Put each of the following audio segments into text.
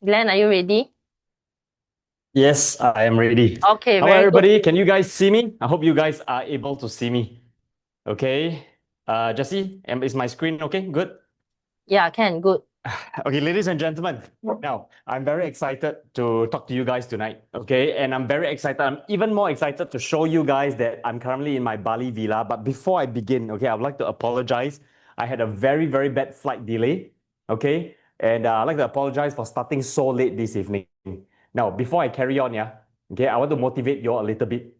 Glenn, are you ready? Yes, I am ready. Okay, Hello, very good. everybody. Can you guys see me? I hope you guys are able to see me. Okay. Jesse, is my screen okay? Good. Yeah, can, good. Okay, ladies and gentlemen. Now, I'm very excited to talk to you guys tonight. Okay, and I'm very excited. I'm even more excited to show you guys that I'm currently in my Bali villa. But before I begin, okay, I would like to apologize. I had a very, very bad flight delay. Okay, and I'd like to apologize for starting so late this evening. Now, before I carry on, yeah, okay, I want to motivate you all a little bit.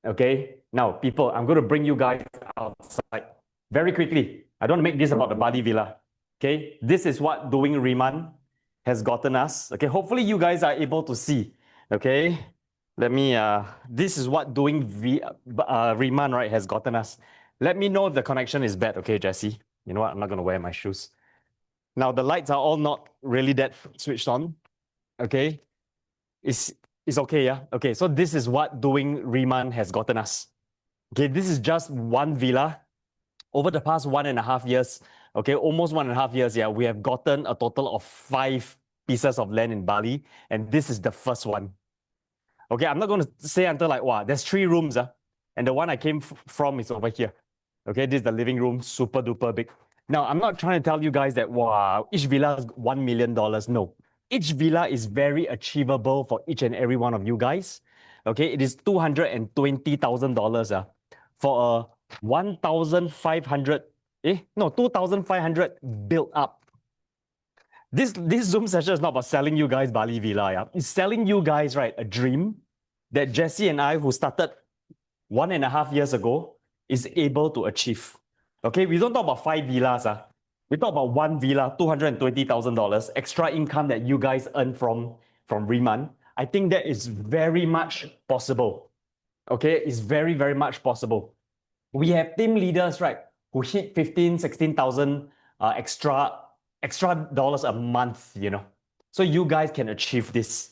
Okay, now, people, I'm going to bring you guys outside very quickly. I don't want to make this about the Bali villa. Okay, this is what doing Riemann has gotten us. Okay, hopefully you guys are able to see. Okay, this is what doing Riemann, right, has gotten us. Let me know if the connection is bad. Okay, Jesse. You know what? I'm not going to wear my shoes. Now, the lights are all not really that switched on. Okay, it's, it's okay, yeah? Okay, so this is what doing Riemann has gotten us. Okay, this is just one villa. Over the past 1.5 years, okay, almost 1.5 years, yeah, we have gotten a total of 5 pieces of land in Bali, and this is the first one. Okay, I'm not going to say until like, wow, there's 3 rooms, and the one I came from is over here. Okay, this is the living room, super duper big. Now, I'm not trying to tell you guys that, wow, each villa is $1 million. No, each villa is very achievable for each and every one of you guys. Okay, it is $220,000 for a 1,500, no, 2,500 built up. This Zoom session is not about selling you guys Bali Villa. Yeah? It's selling you guys, right, a dream that Jesse and I, who started 1.5 years ago, is able to achieve. Okay, we don't talk about 5 villas. We talk about one villa, $220,000 extra income that you guys earn from Riemann. I think that is very much possible. Okay, it's very, very much possible. We have team leaders, right, who hit 15, 16,000 extra dollars a month, So you guys can achieve this.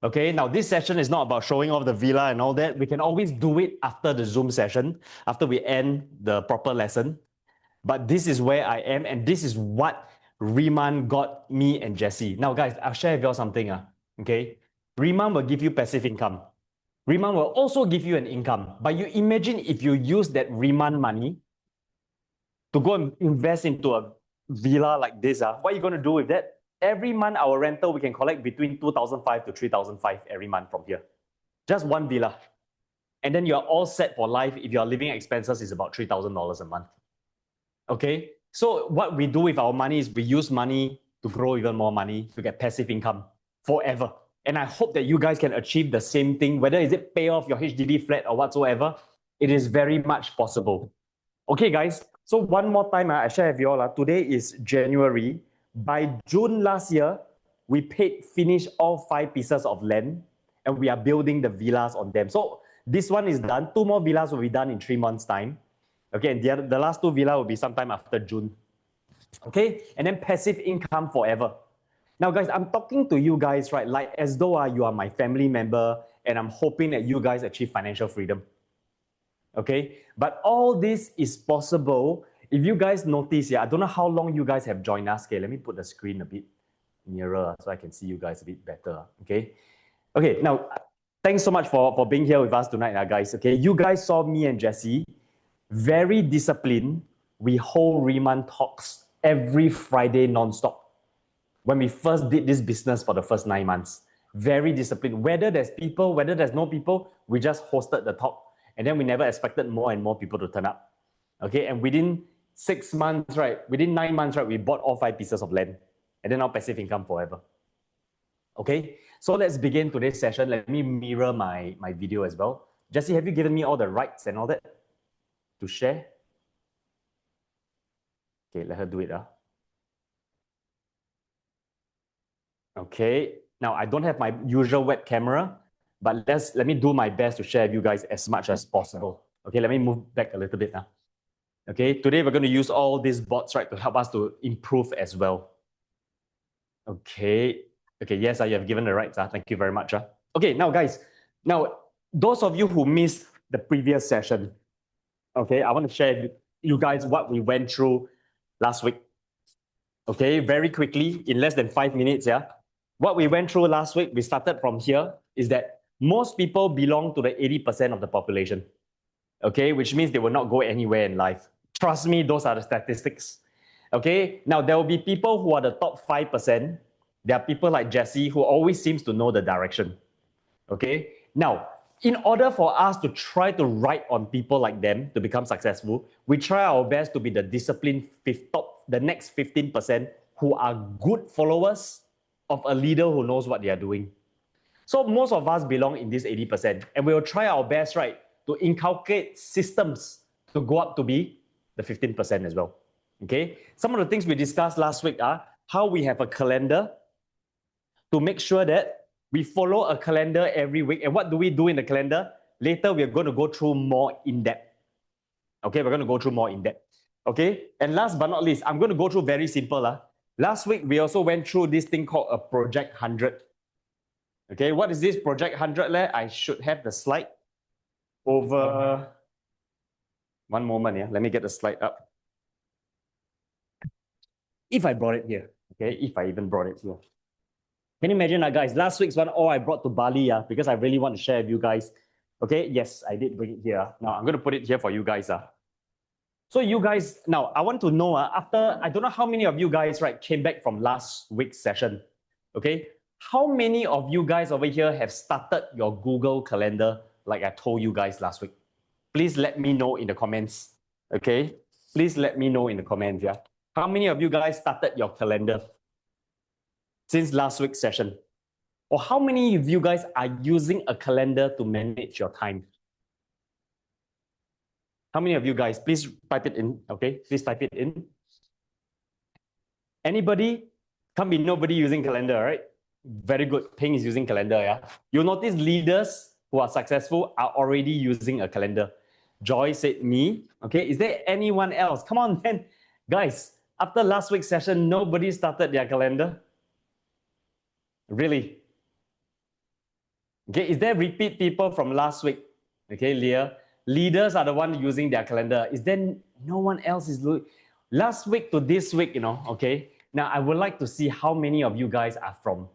Okay, now this session is not about showing off the villa and all that. We can always do it after the Zoom session, after we end the proper lesson. But this is where I am, and this is what Riemann got me and Jesse. Now, guys, I'll share with you something. Okay, Riemann will give you passive income. Riemann will also give you an income. But you imagine if you use that Riemann money to go and invest into a villa like this, what are you going to do with that? Every month, our rental, we can collect between 2,500 to 3,500 every month from here. Just one villa. And then you're all set for life if your living expenses is about $3,000 a month. Okay? So what we do with our money is we use money to grow even more money, to get passive income forever. And I hope that you guys can achieve the same thing, whether is it pay off your HDB flat or whatsoever, it is very much possible. Okay, guys, so one more time, I share with you all. Today is January. By June last year, we finished all 5 pieces of land and we are building the villas on them. So this one is done. 2 more villas will be done in 3 months' time. Okay, and the last 2 villas will be sometime after June. Okay, and then passive income forever. Now, guys, I'm talking to you guys, right, like as though you are my family member and I'm hoping that you guys achieve financial freedom. Okay, but all this is possible if you guys notice. I don't know how long you guys have joined us. Okay, let me put the screen a bit nearer so I can see you guys a bit better. Okay, now thanks so much for being here with us tonight, guys. Okay, you guys saw me and Jesse, very disciplined. We hold Riemann talks every Friday non-stop. When we first did this business for the first 9 months, very disciplined. Whether there's people, whether there's no people, we just hosted the talk. And then we never expected more and more people to turn up. Okay, and within 6 months, right, within 9 months, right, we bought all 5 pieces of land. And then our passive income forever. Okay, so let's begin today's session. Let me mirror my video as well. Jesse, have you given me all the rights and all that to share? Okay, let her do it. Okay, now I don't have my usual web camera, but let me do my best to share with you guys as much as possible. Okay, let me move back a little bit now. Okay, today we're going to use all these bots, right, to help us to improve as well. Okay, yes, you have given the rights. Thank you very much. Okay, now guys, those of you who missed the previous session, okay, I want to share with you guys what we went through last week. Okay, very quickly, in less than 5 minutes, what we went through last week, we started from here, is that most people belong to the 80% of the population. Okay, which means they will not go anywhere in life. Trust me, those are the statistics. Okay, now there will be people who are the top 5%. There are people like Jesse who always seems to know the direction. Okay, now in order for us to try to ride on people like them to become successful, we try our best to be the disciplined the next 15% who are good followers of a leader who knows what they are doing. So most of us belong in this 80%, and we will try our best, right, to inculcate systems to go up to be the 15% as well. Okay, some of the things we discussed last week are how we have a calendar to make sure that we follow a calendar every week. And what do we do in the calendar? Later, we're going to go through more in depth. Okay, we're going to go through more in depth. Okay, and last but not least, I'm going to go through very simple. Last week, we also went through this thing called a Project 100. Okay, what is this Project 100? I should have the slide over. One moment, yeah. Let me get the slide up. If I brought it here, okay, if I even brought it here. Can you imagine that, guys? Last week's one, I brought to Bali, because I really want to share with you guys. Okay, yes, I did bring it here. Now, I'm going to put it here for you guys. So you guys, now, I want to know, after, I don't know how many of you guys, right, came back from last week's session. Okay, how many of you guys over here have started your Google Calendar like I told you guys last week? Please let me know in the comments. Okay, please let me know in the comments. Yeah, how many of you guys started your calendar since last week's session? Or how many of you guys are using a calendar to manage your time? How many of you guys? Please type it in. Okay, please type it in. Anybody? Can't be nobody using calendar, right? Very good. Ping is using calendar. Yeah, you'll notice leaders who are successful are already using a calendar. Joy said me. Okay, is there anyone else? Come on, man. Guys, after last week's session, nobody started their calendar. Really? Okay, is there repeat people from last week? Okay, Leah. Leaders are the one using their calendar. Is there no one else is last week to this week, okay? Now, I would like to see how many of you guys are from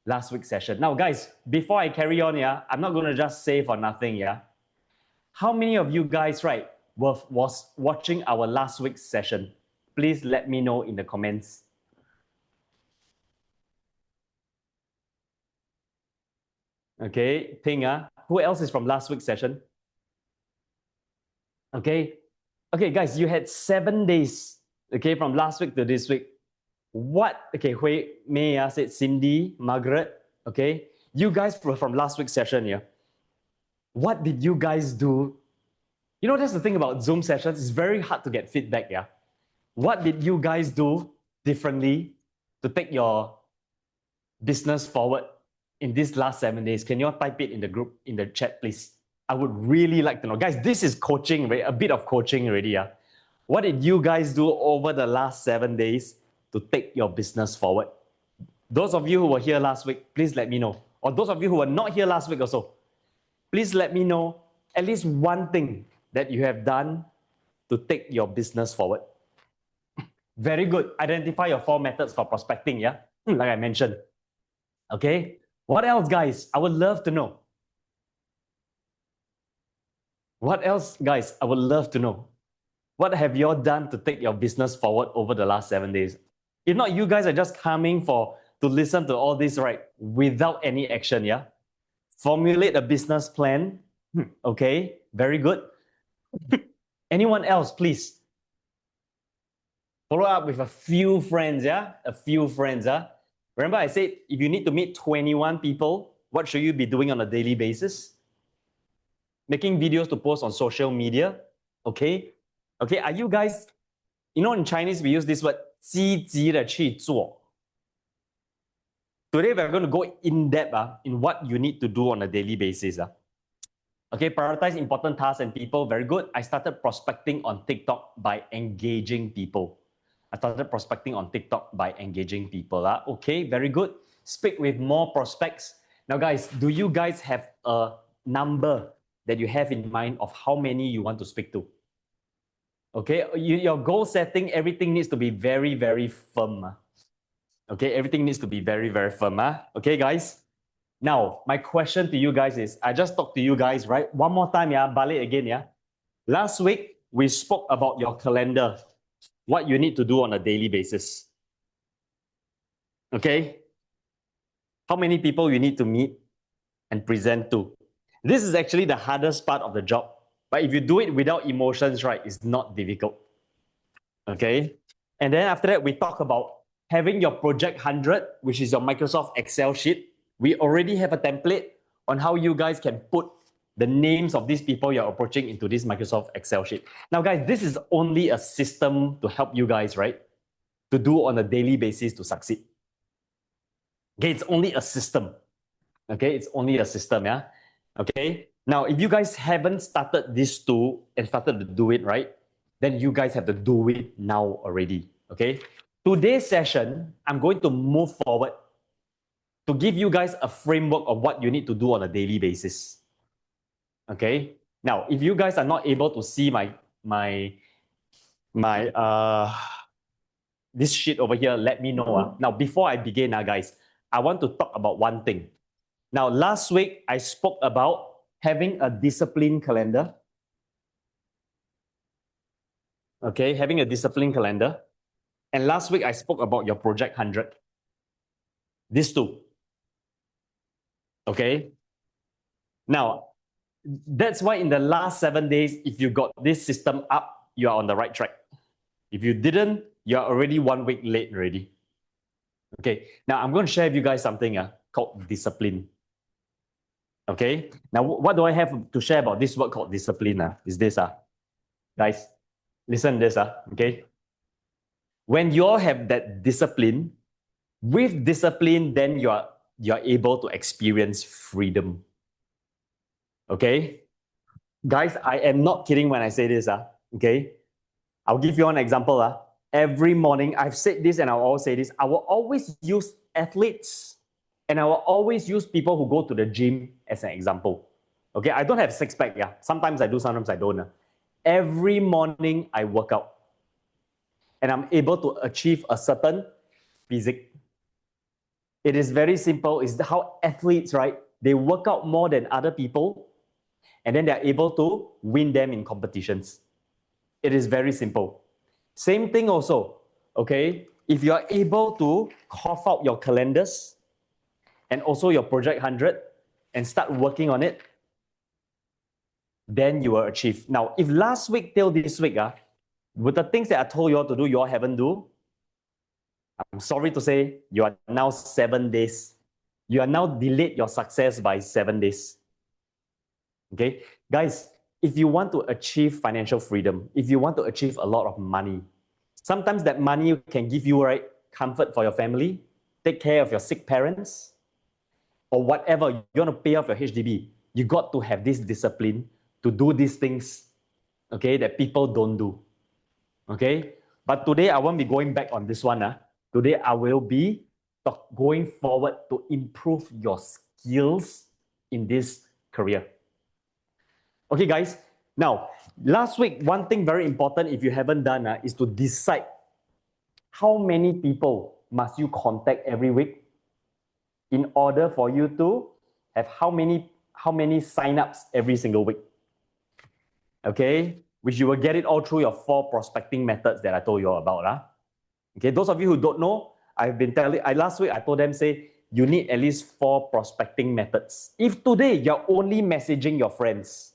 last week's session. Now, guys, before I carry on, I'm not going to just say for nothing, How many of you guys, right, was watching our last week's session? Please let me know in the comments. Okay, Ping, who else is from last week's session? Okay, guys, you had 7 days, okay, from last week to this week. Okay, Hui Mei said Cindy, Margaret, okay, you guys were from last week's session, What did you guys do? That's the thing about Zoom sessions. It's very hard to get feedback, What did you guys do differently to take your business forward in these last 7 days? Can you all type it in the group, in the chat, please? I would really like to know. Guys, this is coaching, right? A bit of coaching already. What did you guys do over the last 7 days to take your business forward? Those of you who were here last week, please let me know. Or those of you who were not here last week also, please let me know at least one thing that you have done to take your business forward. Very good. Identify your 4 methods for prospecting, like I mentioned. Okay, what else, guys? I would love to know. What else, guys? I would love to know. What have you all done to take your business forward over the last 7 days? If not, you guys are just coming to listen to all this, right, without any action, Formulate a business plan. Okay, very good. Anyone else, please? Follow up with a few friends, A few friends, Remember I said, if you need to meet 21 people, what should you be doing on a daily basis? Making videos to post on social media, okay? Okay, are you guys, in Chinese we use this word, 积极的去做. Today we're going to go in depth in what you need to do on a daily basis. Okay, prioritize important tasks and people, very good. I started prospecting on TikTok by engaging people. Okay, very good. Speak with more prospects. Now, guys, do you guys have a number that you have in mind of how many you want to speak to? Okay, your goal setting, everything needs to be very, very firm. Okay, everything needs to be very, very firm. Okay, guys? Now, my question to you guys is, I just talked to you guys, right? One more time, yeah, balik again, yeah? Last week, we spoke about your calendar, what you need to do on a daily basis. Okay? How many people you need to meet and present to. This is actually the hardest part of the job. But if you do it without emotions, right, it's not difficult. Okay? And then after that, we talk about having your Project 100, which is your Microsoft Excel sheet. We already have a template on how you guys can put the names of these people you're approaching into this Microsoft Excel sheet. Now, guys, this is only a system to help you guys, right, to do on a daily basis to succeed. Okay, it's only a system. Okay, it's only a system, yeah? Okay, now if you guys haven't started this tool and started to do it, right, then you guys have to do it now already, okay? Today's session, I'm going to move forward to give you guys a framework of what you need to do on a daily basis, okay? Now, if you guys are not able to see this sheet over here, let me know. Now, before I begin, guys, I want to talk about one thing. Now, last week, I spoke about having a discipline calendar. Okay, having a discipline calendar. And last week, I spoke about your Project 100. These two. Okay. Now, that's why in the last 7 days, if you got this system up, you are on the right track. If you didn't, you're already 1 week late already. Okay. Now, I'm going to share with you guys something called discipline. Okay. Now, what do I have to share about this word called discipline? Is this, guys, listen to this. Okay. When you all have that discipline, with discipline, then you're able to experience freedom. Okay. Guys, I am not kidding when I say this. Okay. I'll give you an example. Every morning, I've said this and I'll always say this. I will always use athletes and I will always use people who go to the gym as an example. Okay, I don't have six pack. Sometimes I do, sometimes I don't. Every morning I work out and I'm able to achieve a certain physique. It is very simple. It's how athletes, right? They work out more than other people and then they're able to win them in competitions. It is very simple. Same thing also, okay? If you are able to cough out your calendars and also your Project 100 and start working on it, then you will achieve. Now, if last week till this week, with the things that I told you all to do, you all haven't do, I'm sorry to say, you are now 7 days. You are now delayed your success by 7 days. Okay? Guys, if you want to achieve financial freedom, if you want to achieve a lot of money, sometimes that money can give you, right, comfort for your family, take care of your sick parents, or whatever, you want to pay off your HDB. You got to have this discipline to do these things, okay, that people don't do. Okay? But today, I won't be going back on this one. Today, I will be going forward to improve your skills in this career. Okay, guys. Now, last week, one thing very important, if you haven't done, is to decide how many people must you contact every week in order for you to have how many sign-ups every single week. Okay, which you will get it all through your 4 prospecting methods that I told you all about. Okay, those of you who don't know, I've been telling, last week I told them, say, you need at least 4 prospecting methods. If today you're only messaging your friends,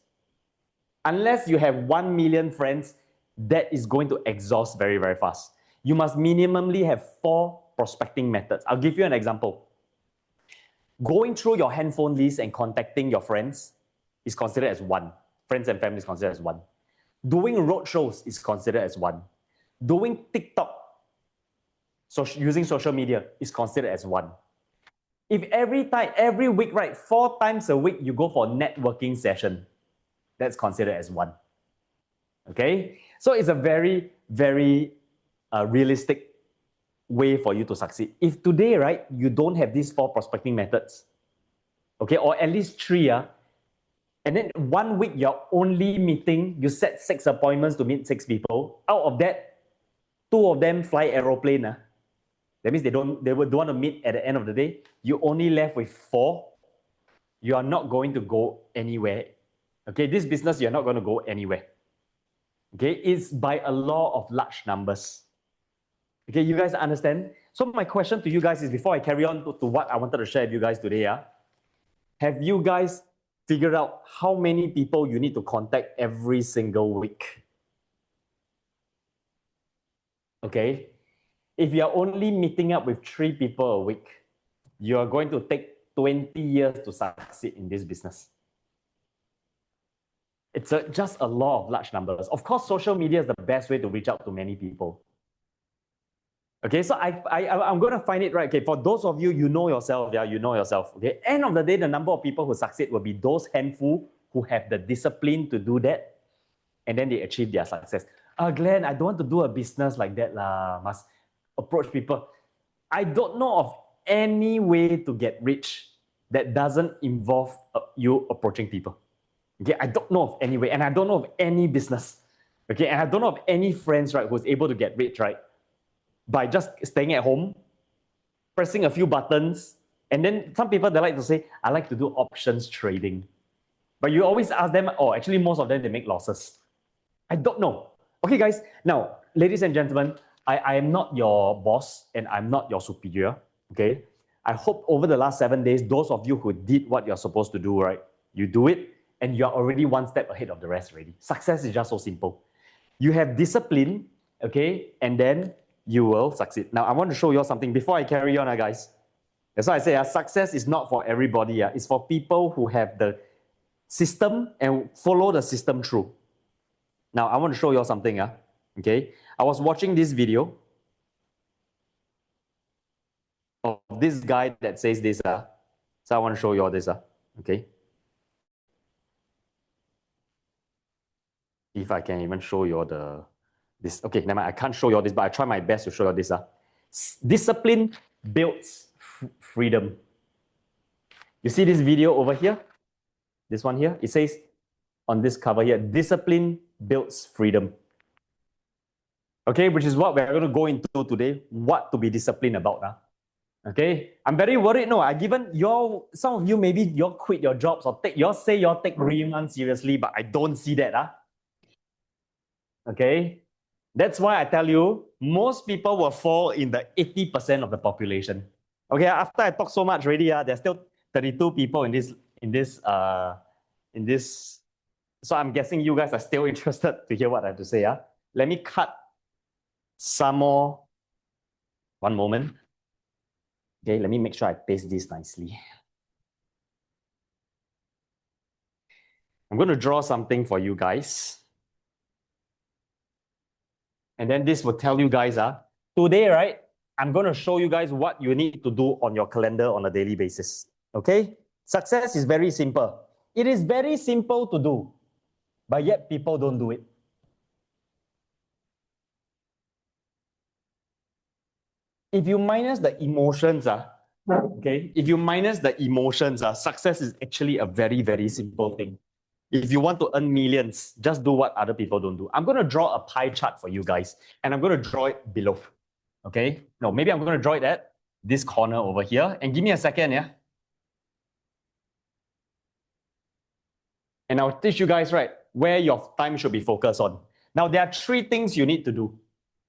unless you have 1 million friends, that is going to exhaust very, very fast. You must minimally have 4 prospecting methods. I'll give you an example. Going through your handphone list and contacting your friends is considered as 1. Friends and family is considered as 1. Doing roadshows is considered as 1. Doing TikTok, using social media is considered as 1. If every week, right, 4 times a week, you go for networking session, that's considered as 1. Okay? So it's a very, very realistic way for you to succeed. If today, right, you don't have these 4 prospecting methods, okay, or at least 3, and then 1 week you're only meeting, you set 6 appointments to meet 6 people. Out of that, 2 of them fly aeroplane. That means they would want to meet at the end of the day. You only left with 4. You are not going to go anywhere. Okay, this business, you're not going to go anywhere. Okay, it's by a law of large numbers. Okay, you guys understand? So my question to you guys is, before I carry on to what I wanted to share with you guys today, have you guys figured out how many people you need to contact every single week? Okay, if you're only meeting up with 3 people a week, you're going to take 20 years to succeed in this business. It's just a law of large numbers. Of course, social media is the best way to reach out to many people. Okay, so I'm going to find it right. Okay, for those of you, you know yourself, you know yourself. Okay, end of the day, the number of people who succeed will be those handful who have the discipline to do that, and then they achieve their success. Glenn, I don't want to do a business like that lah. Must approach people. I don't know of any way to get rich that doesn't involve you approaching people. Okay, I don't know of any way, and I don't know of any business. Okay, and I don't know of any friends, right, who's able to get rich, right, by just staying at home, pressing a few buttons. And then some people, they like to say, I like to do options trading. But you always ask them, oh, actually most of them, they make losses. I don't know. Okay, guys, now, ladies and gentlemen, I am not your boss and I'm not your superior, okay? I hope over the last 7 days, those of you who did what you're supposed to do, right, you do it, and you're already one step ahead of the rest already. Success is just so simple. You have discipline, okay, and then you will succeed. Now, I want to show you all something before I carry on, guys. That's why I say success is not for everybody. It's for people who have the system and follow the system through. Now, I want to show you all something. Okay, I was watching this video of this guy that says this. So I want to show you all this. Okay. If I can even show you all this. Okay, never mind. I can't show you all this, but I try my best to show you all this. Discipline builds freedom. You see this video over here? This one here? It says on this cover here, discipline builds freedom. Okay, which is what we're going to go into today, what to be disciplined about. Okay, I'm very worried. No, I've given some of you, maybe you quit your jobs or say you take Riemann seriously, but I don't see that. Okay, that's why I tell you, most people will fall in the 80% of the population. Okay, after I talk so much already, there's still 32 people in this. So I'm guessing you guys are still interested to hear what I have to say. Let me cut some more. One moment. Okay, let me make sure I paste this nicely. I'm going to draw something for you guys. And then this will tell you guys, today, right, I'm going to show you guys what you need to do on your calendar on a daily basis. Okay? Success is very simple. It is very simple to do, but yet people don't do it. If you minus the emotions, okay, if you minus the emotions, success is actually a very, very simple thing. If you want to earn millions, just do what other people don't do. I'm going to draw a pie chart for you guys, and I'm going to draw it below. Okay? No, maybe I'm going to draw it at this corner over here. And give me a second, and I'll teach you guys, right, where your time should be focused on. Now, there are 3 things you need to do.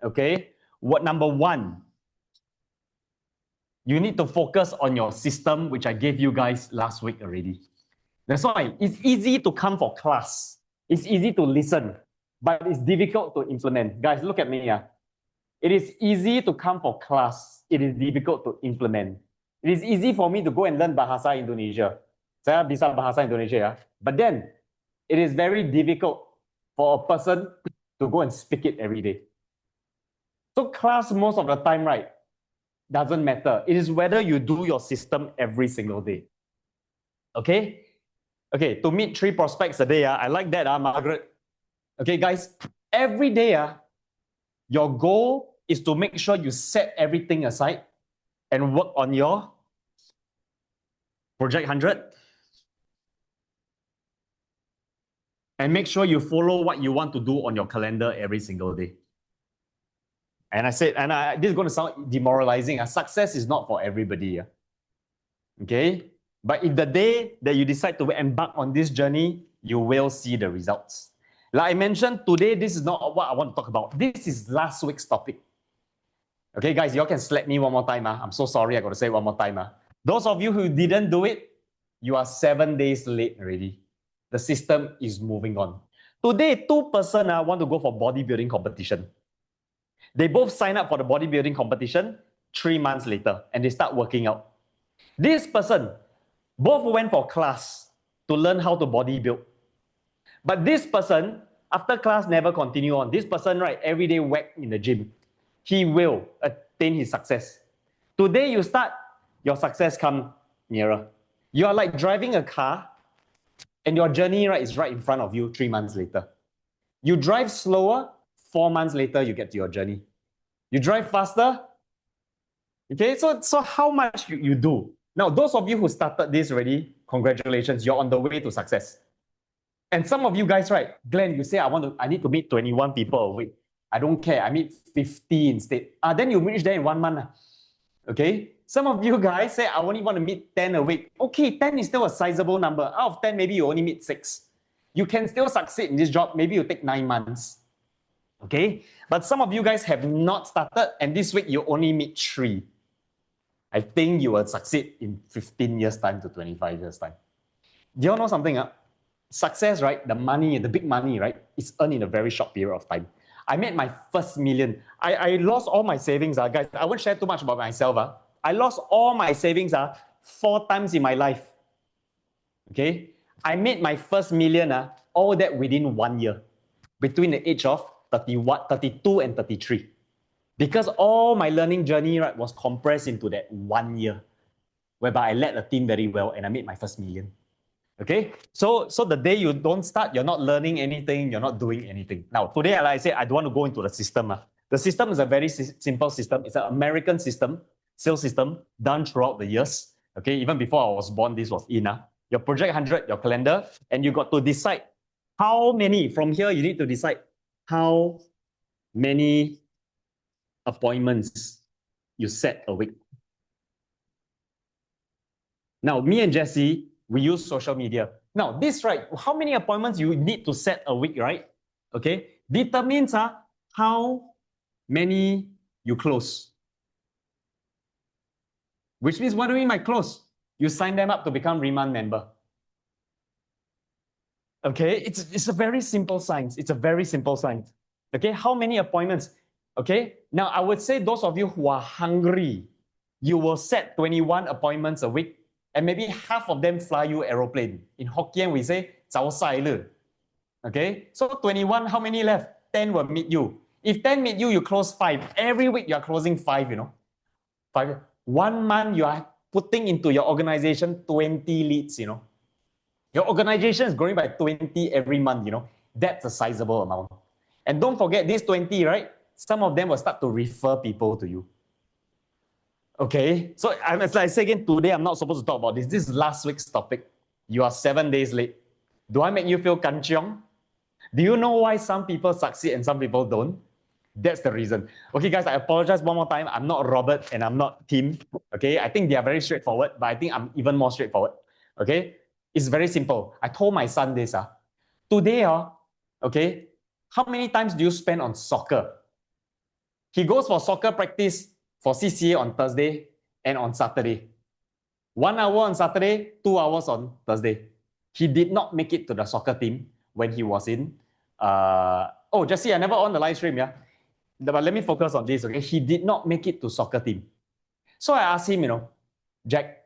Okay? Number 1, you need to focus on your system, which I gave you guys last week already. That's why it's easy to come for class. It's easy to listen, but it's difficult to implement. Guys, look at me. It is easy to come for class. It is difficult to implement. It is easy for me to go and learn Bahasa Indonesia. Saya bisa Bahasa Indonesia. But then, it is very difficult for a person to go and speak it every day. So class, most of the time, right, doesn't matter. It is whether you do your system every single day. Okay? Okay, to meet 3 prospects a day, I like that, Margaret. Okay, guys, every day, your goal is to make sure you set everything aside and work on your Project 100. And make sure you follow what you want to do on your calendar every single day. And I said, this is going to sound demoralizing. Success is not for everybody. Okay? But if the day that you decide to embark on this journey, you will see the results. Like I mentioned, today, this is not what I want to talk about. This is last week's topic. Okay, guys, you all can slap me one more time. I'm so sorry, I got to say it one more time. Those of you who didn't do it, you are 7 days late already. The system is moving on. Today, two person want to go for bodybuilding competition. They both sign up for the bodybuilding competition 3 months later, and they start working out. This person, both went for class to learn how to bodybuild. But this person, after class, never continue on. This person, right, every day whack in the gym. He will attain his success. Today you start, your success come nearer. You are like driving a car, and your journey, right, is right in front of you 3 months later. You drive slower, 4 months later, you get to your journey. You drive faster. Okay, so how much you do? Now, those of you who started this already, congratulations, you're on the way to success. And some of you guys, right, Glenn, you say, I need to meet 21 people a week. I don't care, I meet 50 instead. Then you reach there in 1 month. Okay, some of you guys say, I only want to meet 10 a week. Okay, 10 is still a sizable number. Out of 10, maybe you only meet 6. You can still succeed in this job. Maybe you take 9 months. Okay, but some of you guys have not started, and this week you only meet 3. I think you will succeed in 15 years' time to 25 years' time. Do you all know something? Success, right? The money, the big money, right? It's earned in a very short period of time. I made my first million. I lost all my savings, guys. I won't share too much about myself. I lost all my savings 4 times in my life. Okay? I made my first million, all that within 1 year, between the age of 32 and 33. Because all my learning journey, right, was compressed into that 1 year, whereby I led a team very well and I made my first million. Okay, so the day you don't start, you're not learning anything, you're not doing anything. Now, today, like I said, I don't want to go into the system. The system is a very simple system. It's an American system, sales system, done throughout the years. Okay, even before I was born, this was in. Your project 100, your calendar, and you got to decide how many, from here, you need to decide how many appointments you set a week. Now, me and Jesse, we use social media. Now, this, right, how many appointments you need to set a week, right? Okay, determines how many you close. Which means, what do you mean by close? You sign them up to become Remand member. Okay, it's a very simple science. It's a very simple science. Okay, how many appointments? Okay, now I would say those of you who are hungry, you will set 21 appointments a week, and maybe half of them fly you aeroplane. In Hokkien, we say, 早晒了. Okay, so 21, how many left? 10 will meet you. If 10 meet you, you close 5. Every week, you are closing 5, 5. 1 month, you are putting into your organization 20 leads, Your organization is growing by 20 every month, That's a sizable amount. And don't forget, these 20, right? Some of them will start to refer people to you. Okay, so as I say again, today I'm not supposed to talk about this. This is last week's topic. You are 7 days late. Do I make you feel kanchiong? Do you know why some people succeed and some people don't? That's the reason. Okay, guys, I apologize one more time. I'm not Robert and I'm not Tim. Okay, I think they are very straightforward, but I think I'm even more straightforward. Okay, it's very simple. I told my son this. Today, okay, how many times do you spend on soccer? He goes for soccer practice for CCA on Thursday and on Saturday. 1 hour on Saturday, 2 hours on Thursday. He did not make it to the soccer team when he was in. Oh, Jesse, I never on the live stream, yeah? But let me focus on this, okay? He did not make it to soccer team. So I asked him, Jack,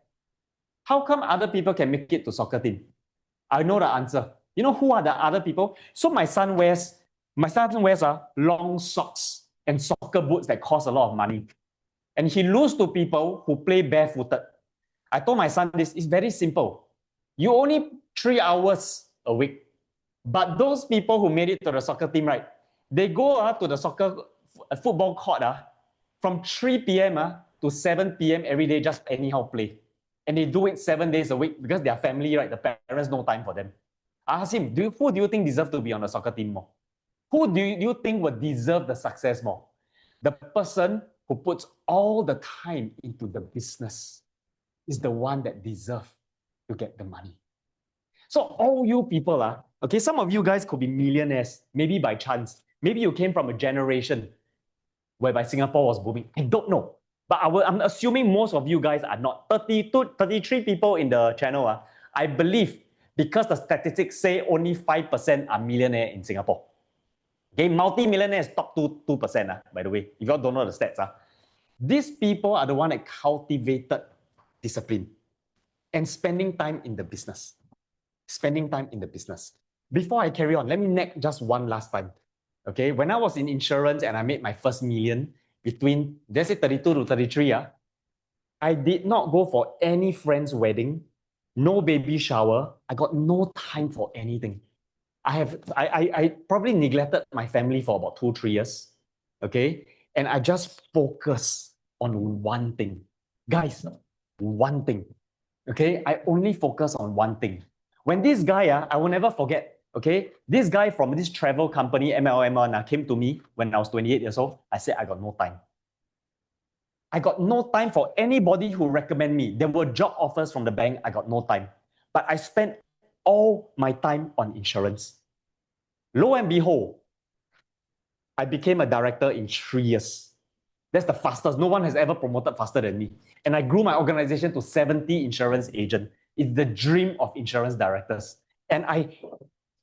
how come other people can make it to soccer team? I know the answer. You know who are the other people? So my son wears long socks and soccer boots that cost a lot of money. And he loses to people who play barefooted. I told my son this, it's very simple. You only 3 hours a week. But those people who made it to the soccer team, right? They go to the football court from 3 p.m. To 7 p.m. every day, just anyhow play. And they do it 7 days a week because their family, right? The parents no time for them. I asked him, who do you think deserves to be on the soccer team more? Who do you think would deserve the success more? The person who puts all the time into the business is the one that deserves to get the money. So all you people, okay, some of you guys could be millionaires, maybe by chance. Maybe you came from a generation whereby Singapore was booming. I don't know. But I'm assuming most of you guys are not. 32, 33 people in the channel. I believe because the statistics say only 5% are millionaire in Singapore. Okay, multi-millionaires top 2%, by the way. If you all don't know the stats. These people are the one that cultivated discipline and spending time in the business. Spending time in the business. Before I carry on, let me nag just one last time. Okay, when I was in insurance and I made my first million between, let's say 32 to 33, I did not go for any friend's wedding, no baby shower. I got no time for anything. I probably neglected my family for about 2-3 years. Okay, and I just focus on one thing. Guys, one thing. Okay, I only focus on one thing. When this guy, I will never forget. Okay, this guy from this travel company, MLM, came to me when I was 28 years old. I said, I got no time. I got no time for anybody who recommend me. There were job offers from the bank. I got no time. But I spent all my time on insurance. Lo and behold, I became a director in 3 years. That's the fastest. No one has ever promoted faster than me. And I grew my organization to 70 insurance agents. It's the dream of insurance directors. And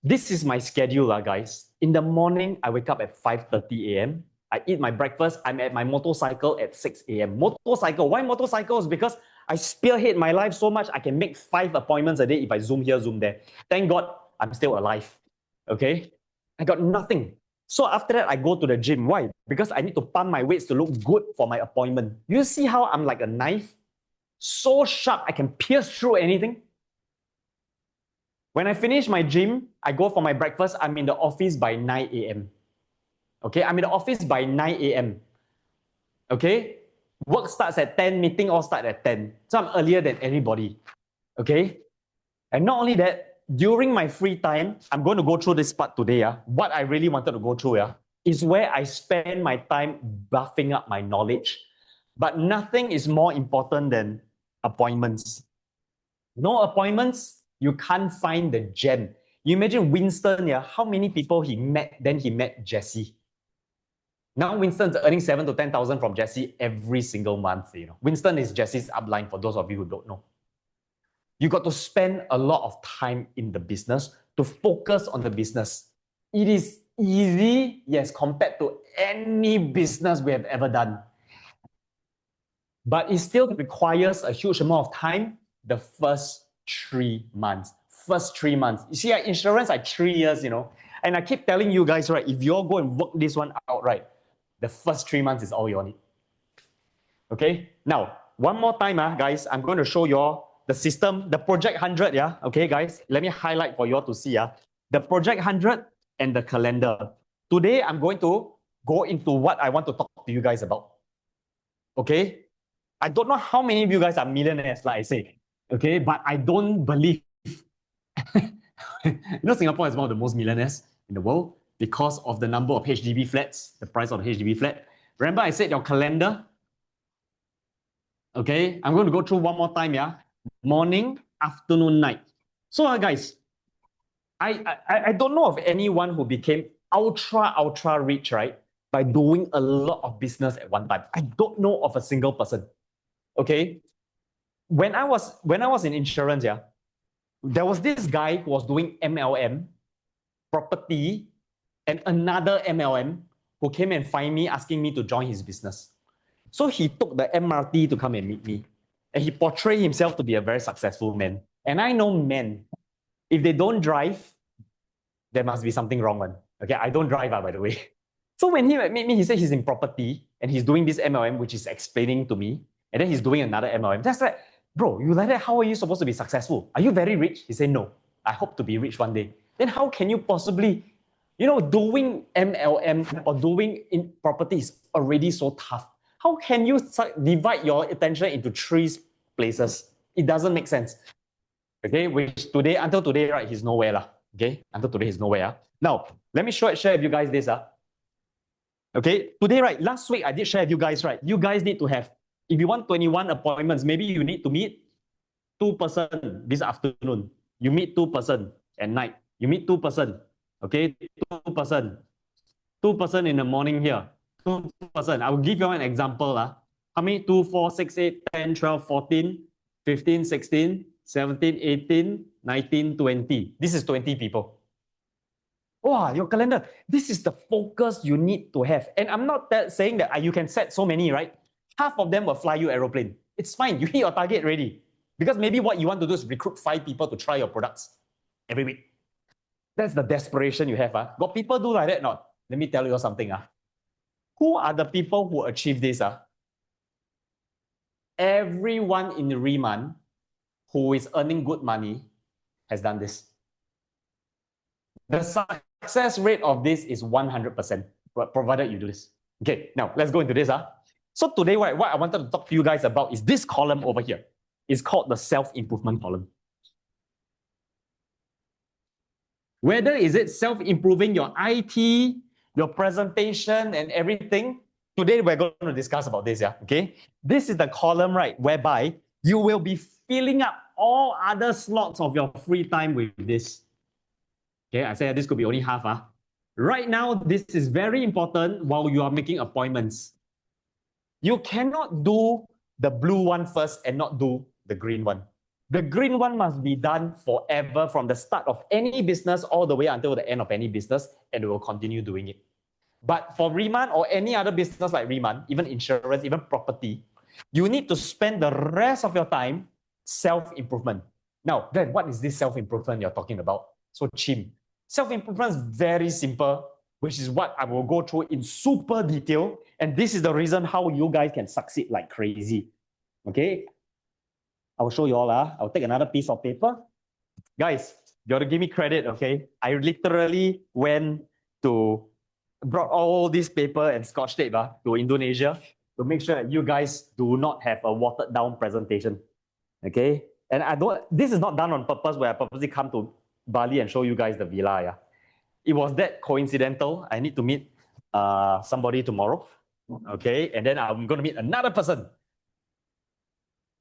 this is my schedule, guys. In the morning, I wake up at 5:30 a.m. I eat my breakfast. I'm at my motorcycle at 6 a.m. Motorcycle. Why motorcycles? Because I spearhead my life so much, I can make 5 appointments a day if I zoom here, zoom there. Thank God I'm still alive. Okay? I got nothing. So after that, I go to the gym. Why? Because I need to pump my weights to look good for my appointment. You see how I'm like a knife? So sharp, I can pierce through anything. When I finish my gym, I go for my breakfast. I'm in the office by 9 a.m. Okay, I'm in the office by 9 a.m. Okay, work starts at 10, meeting all start at 10. So I'm earlier than anybody. Okay, and not only that, during my free time, I'm going to go through this part today. What I really wanted to go through is where I spend my time buffing up my knowledge. But nothing is more important than appointments. No appointments, you can't find the gem. You imagine Winston, how many people he met, then he met Jesse. Now Winston's earning 7,000 to 10,000 from Jesse every single month. Winston is Jesse's upline for those of you who don't know. You got to spend a lot of time in the business to focus on the business. It is easy, yes, compared to any business we have ever done. But it still requires a huge amount of time the first 3 months. First 3 months. You see, insurance are 3 years, and I keep telling you guys, right, if you all go and work this one out, right, the first 3 months is all you need. Okay, now, one more time, guys, I'm going to show you all the system, the Project 100, okay, guys, let me highlight for you all to see, the Project 100 and the calendar. Today, I'm going to go into what I want to talk to you guys about. Okay, I don't know how many of you guys are millionaires, like I say, okay, but I don't believe. Singapore is one of the most millionaires in the world because of the number of HDB flats, the price of HDB flat. Remember I said your calendar? Okay, I'm going to go through one more time, morning, afternoon, night. So guys, I don't know of anyone who became ultra rich, right, by doing a lot of business at one time. I don't know of a single person. Okay, when I was in insurance, there was this guy who was doing MLM, property, and another MLM who came and find me asking me to join his business. So he took the MRT to come and meet me, and he portrayed himself to be a very successful man. And I know men, if they don't drive, there must be something wrong one. Okay, I don't drive, by the way. So when he met me, he said he's in property and he's doing this MLM, which is explaining to me, and then he's doing another MLM. That's like, bro, you like that? How are you supposed to be successful? Are you very rich? He said, no, I hope to be rich one day. Then how can you possibly, doing MLM or doing in property is already so tough. How can you divide your attention into 3 places? It doesn't make sense. Okay, which today, until today, right, he's nowhere. Okay, until today, he's nowhere. Now, let me share with you guys this. Okay, today, right, last week I did share with you guys, right, you guys need to have, if you want 21 appointments, maybe you need to meet 2 person this afternoon. You meet 2 person at night. You meet 2 person, okay, 2 person. 2 person in the morning here. 2 person. I will give you an example. How many? 2, 4, 6, 8, 10, 12, 14, 15, 16, 17, 18, 19, 20. This is 20 people. Wow, your calendar. This is the focus you need to have. And I'm not saying that you can set so many, right? Half of them will fly you aeroplane. It's fine. You hit your target already. Because maybe what you want to do is recruit 5 people to try your products every week. That's the desperation you have. Got people do like that not? Let me tell you something. Who are the people who achieve this? Everyone in Riemann who is earning good money has done this. The success rate of this is 100%, provided you do this. Okay, now let's go into this. So today, what I wanted to talk to you guys about is this column over here. It's called the self-improvement column. Whether is it self-improving your IT, your presentation and everything, today we're going to discuss about this, okay? This is the column, right, whereby you will be filling up all other slots of your free time with this. Okay, I said this could be only half. Right now, this is very important while you are making appointments. You cannot do the blue one first and not do the green one. The green one must be done forever from the start of any business all the way until the end of any business, and we will continue doing it. But for Riemann or any other business like Riemann, even insurance, even property, you need to spend the rest of your time self-improvement. Now, then what is this self-improvement you're talking about? So, Chim, self-improvement is very simple, which is what I will go through in super detail. And this is the reason how you guys can succeed like crazy. Okay? I'll show you all. I'll take another piece of paper. Guys, you got to give me credit, okay? I literally brought all this paper and scotch tape to Indonesia to make sure that you guys do not have a watered down presentation. Okay? And this is not done on purpose where I purposely come to Bali and show you guys the villa. It was that coincidental. I need to meet somebody tomorrow. Okay? And then I'm going to meet another person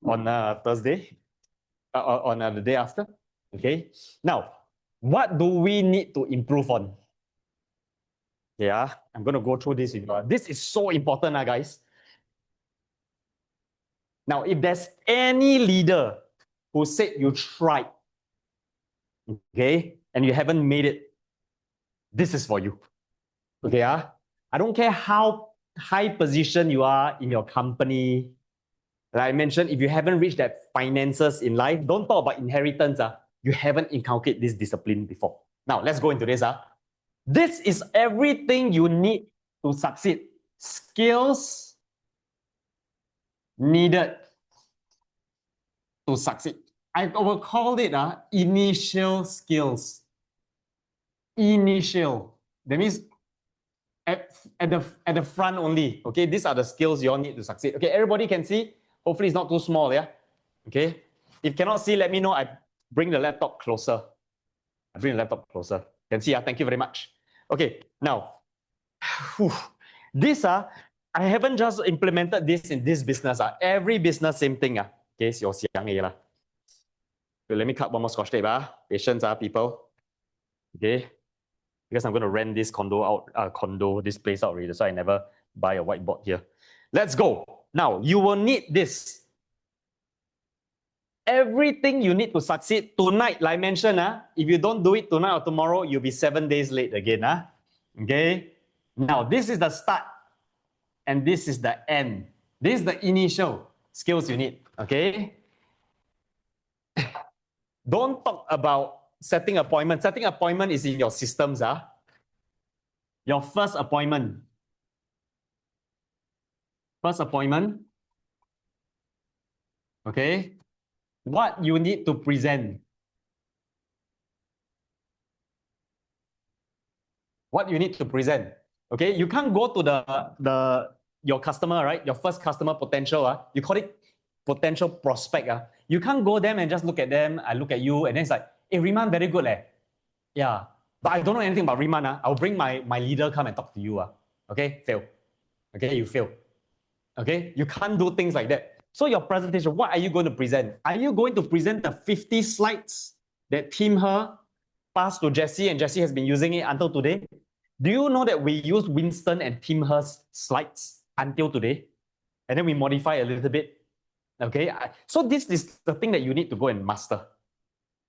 on Thursday, on the day after. Okay? Now, what do we need to improve on? Yeah, I'm going to go through this with you. This is so important, guys. Now, if there's any leader who said you tried, okay, and you haven't made it, this is for you. Okay, I don't care how high position you are in your company. Like I mentioned, if you haven't reached that finances in life, don't talk about inheritance. You haven't inculcated this discipline before. Now, let's go into this. This is everything you need to succeed. Skills needed to succeed. I will call it initial skills. Initial. That means at the front only. Okay, these are the skills you all need to succeed. Okay, everybody can see. Hopefully it's not too small, yeah? Okay. If cannot see, let me know. I bring the laptop closer. Can see, thank you very much. Okay, now, this I haven't just implemented this in this business. Every business, same thing. Okay, so let me cut one more scotch tape. Patience, people. Okay, because I'm going to rent this this place out already, so I never buy a whiteboard here. Let's go. Now, you will need this. Everything you need to succeed tonight, like I mentioned, if you don't do it tonight or tomorrow, you'll be 7 days late again. Okay? Now, this is the start and this is the end. This is the initial skills you need. Okay? Don't talk about setting appointment. Setting appointment is in your systems. Your first appointment. First appointment. Okay? What you need to present. What you need to present. Okay, you can't go to your customer, right? Your first customer potential. You call it potential prospect. You can't go them and just look at them. I look at you, and then it's like, hey, Riemann, very good. Yeah. But I don't know anything about Riemann. I'll bring my leader come and talk to you. Okay, fail. Okay, you fail. Okay, you can't do things like that. So your presentation, what are you going to present? Are you going to present the 50 slides that Team Her passed to Jessie and Jessie has been using it until today? Do you know that we use Winston and Team Her's slides until today? And then we modify a little bit. Okay, so this is the thing that you need to go and master.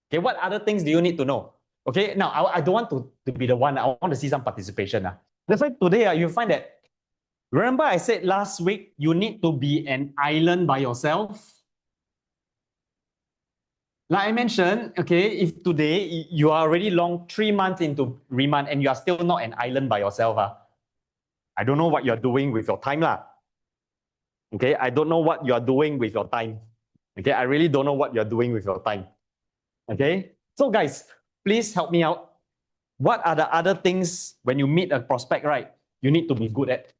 Okay, what other things do you need to know? Okay, now I don't want to be the one, I want to see some participation. That's why today you find that, remember I said last week, you need to be an island by yourself. Like I mentioned, okay, if today you are already 3 months into remand and you are still not an island by yourself, I don't know what you're doing with your time. Okay, I don't know what you're doing with your time. Okay, I really don't know what you're doing with your time. Okay, so guys, please help me out. What are the other things when you meet a prospect, right? You need to be good at.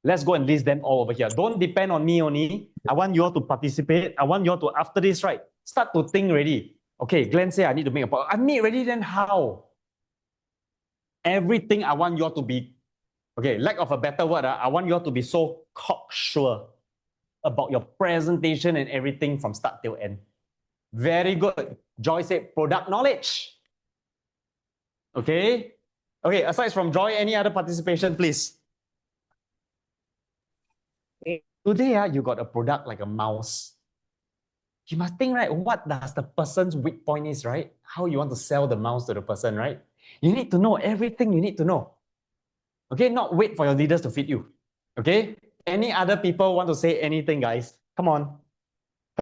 Let's go and list them all over here. Don't depend on me only. I want you all to participate. I want you all to, after this, right, start to think ready. Okay, Glenn say I need to make a point. I meet ready, then how? Everything I want you all to be, okay, lack of a better word, I want you all to be so cocksure about your presentation and everything from start till end. Very good. Joy said product knowledge. Okay. Okay, aside from Joy, any other participation, please? Today, you got a product like a mouse. You must think, right, what does the person's weak point is, right? How you want to sell the mouse to the person, right? You need to know everything you need to know. Okay, not wait for your leaders to feed you. Okay, any other people want to say anything, guys? Come on.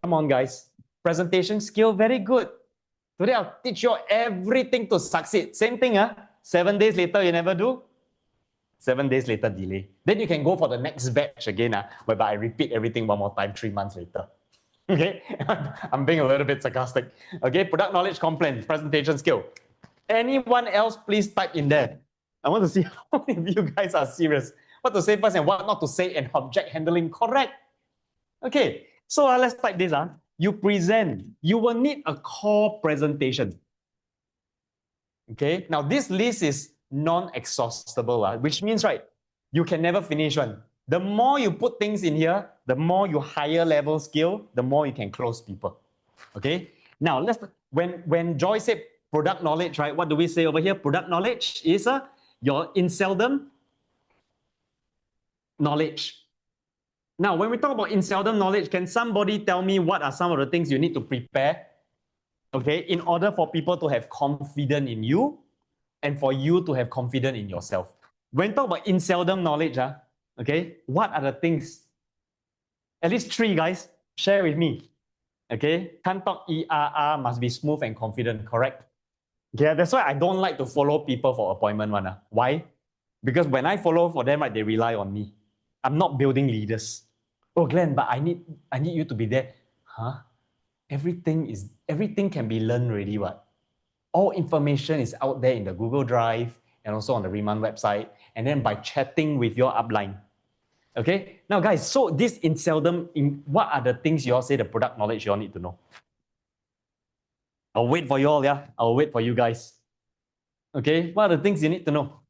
Come on, guys. Presentation skill, very good. Today, I'll teach you everything to succeed. Same thing, 7 days later, you never do. 7 days later, delay. Then you can go for the next batch again, whereby I repeat everything one more time 3 months later. Okay, I'm being a little bit sarcastic. Okay, product knowledge, complaint, presentation skill. Anyone else, please type in there. I want to see how many of you guys are serious. What to say first and what not to say, and object handling correct. Okay, so let's type this. You present. You will need a core presentation. Okay, now this list is non-exhaustible, which means, right, you can never finish one. The more you put things in here, the more you higher level skill, the more you can close people. Okay, now when Joy said product knowledge, right, what do we say over here? Product knowledge is your in seldom knowledge. Now, when we talk about in seldom knowledge, can somebody tell me what are some of the things you need to prepare, okay, in order for people to have confidence in you and for you to have confidence in yourself? When talk about in seldom knowledge, okay, what are the things? At least 3, guys. Share with me. Okay, can't talk ERR, must be smooth and confident, correct? Yeah, that's why I don't like to follow people for appointment one. Why? Because when I follow for them, right, they rely on me. I'm not building leaders. Oh, Glenn, but I need you to be there. Everything can be learned already, what? All information is out there in the Google Drive and also on the Remand website, and then by chatting with your upline. Okay, now guys, so this in seldom, what are the things you all say the product knowledge you all need to know? I'll wait for you all, I'll wait for you guys. Okay, what are the things you need to know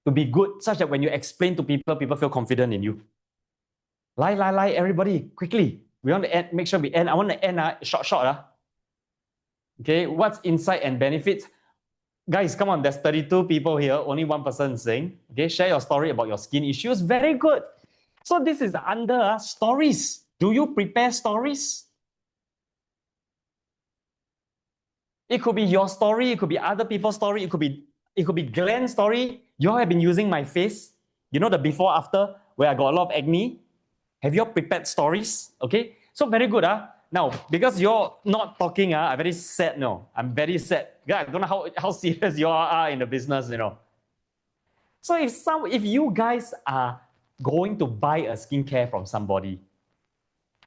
to be good, such that when you explain to people, people feel confident in you? Lie, everybody, quickly. We want to end, make sure we end. I want to end short. Okay, what's insight and benefits? Guys, come on, there's 32 people here, only one person saying. Okay, share your story about your skin issues. Very good. So this is under stories. Do you prepare stories? It could be your story, it could be other people's story, it could be Glenn's story. You all have been using my face. You know the before after where I got a lot of acne. Have you all prepared stories? Okay, so very good. Now, because you're not talking, I'm very sad. No, I'm very sad. I don't know how serious you all are in the business, you know. So if you guys are going to buy a skincare from somebody,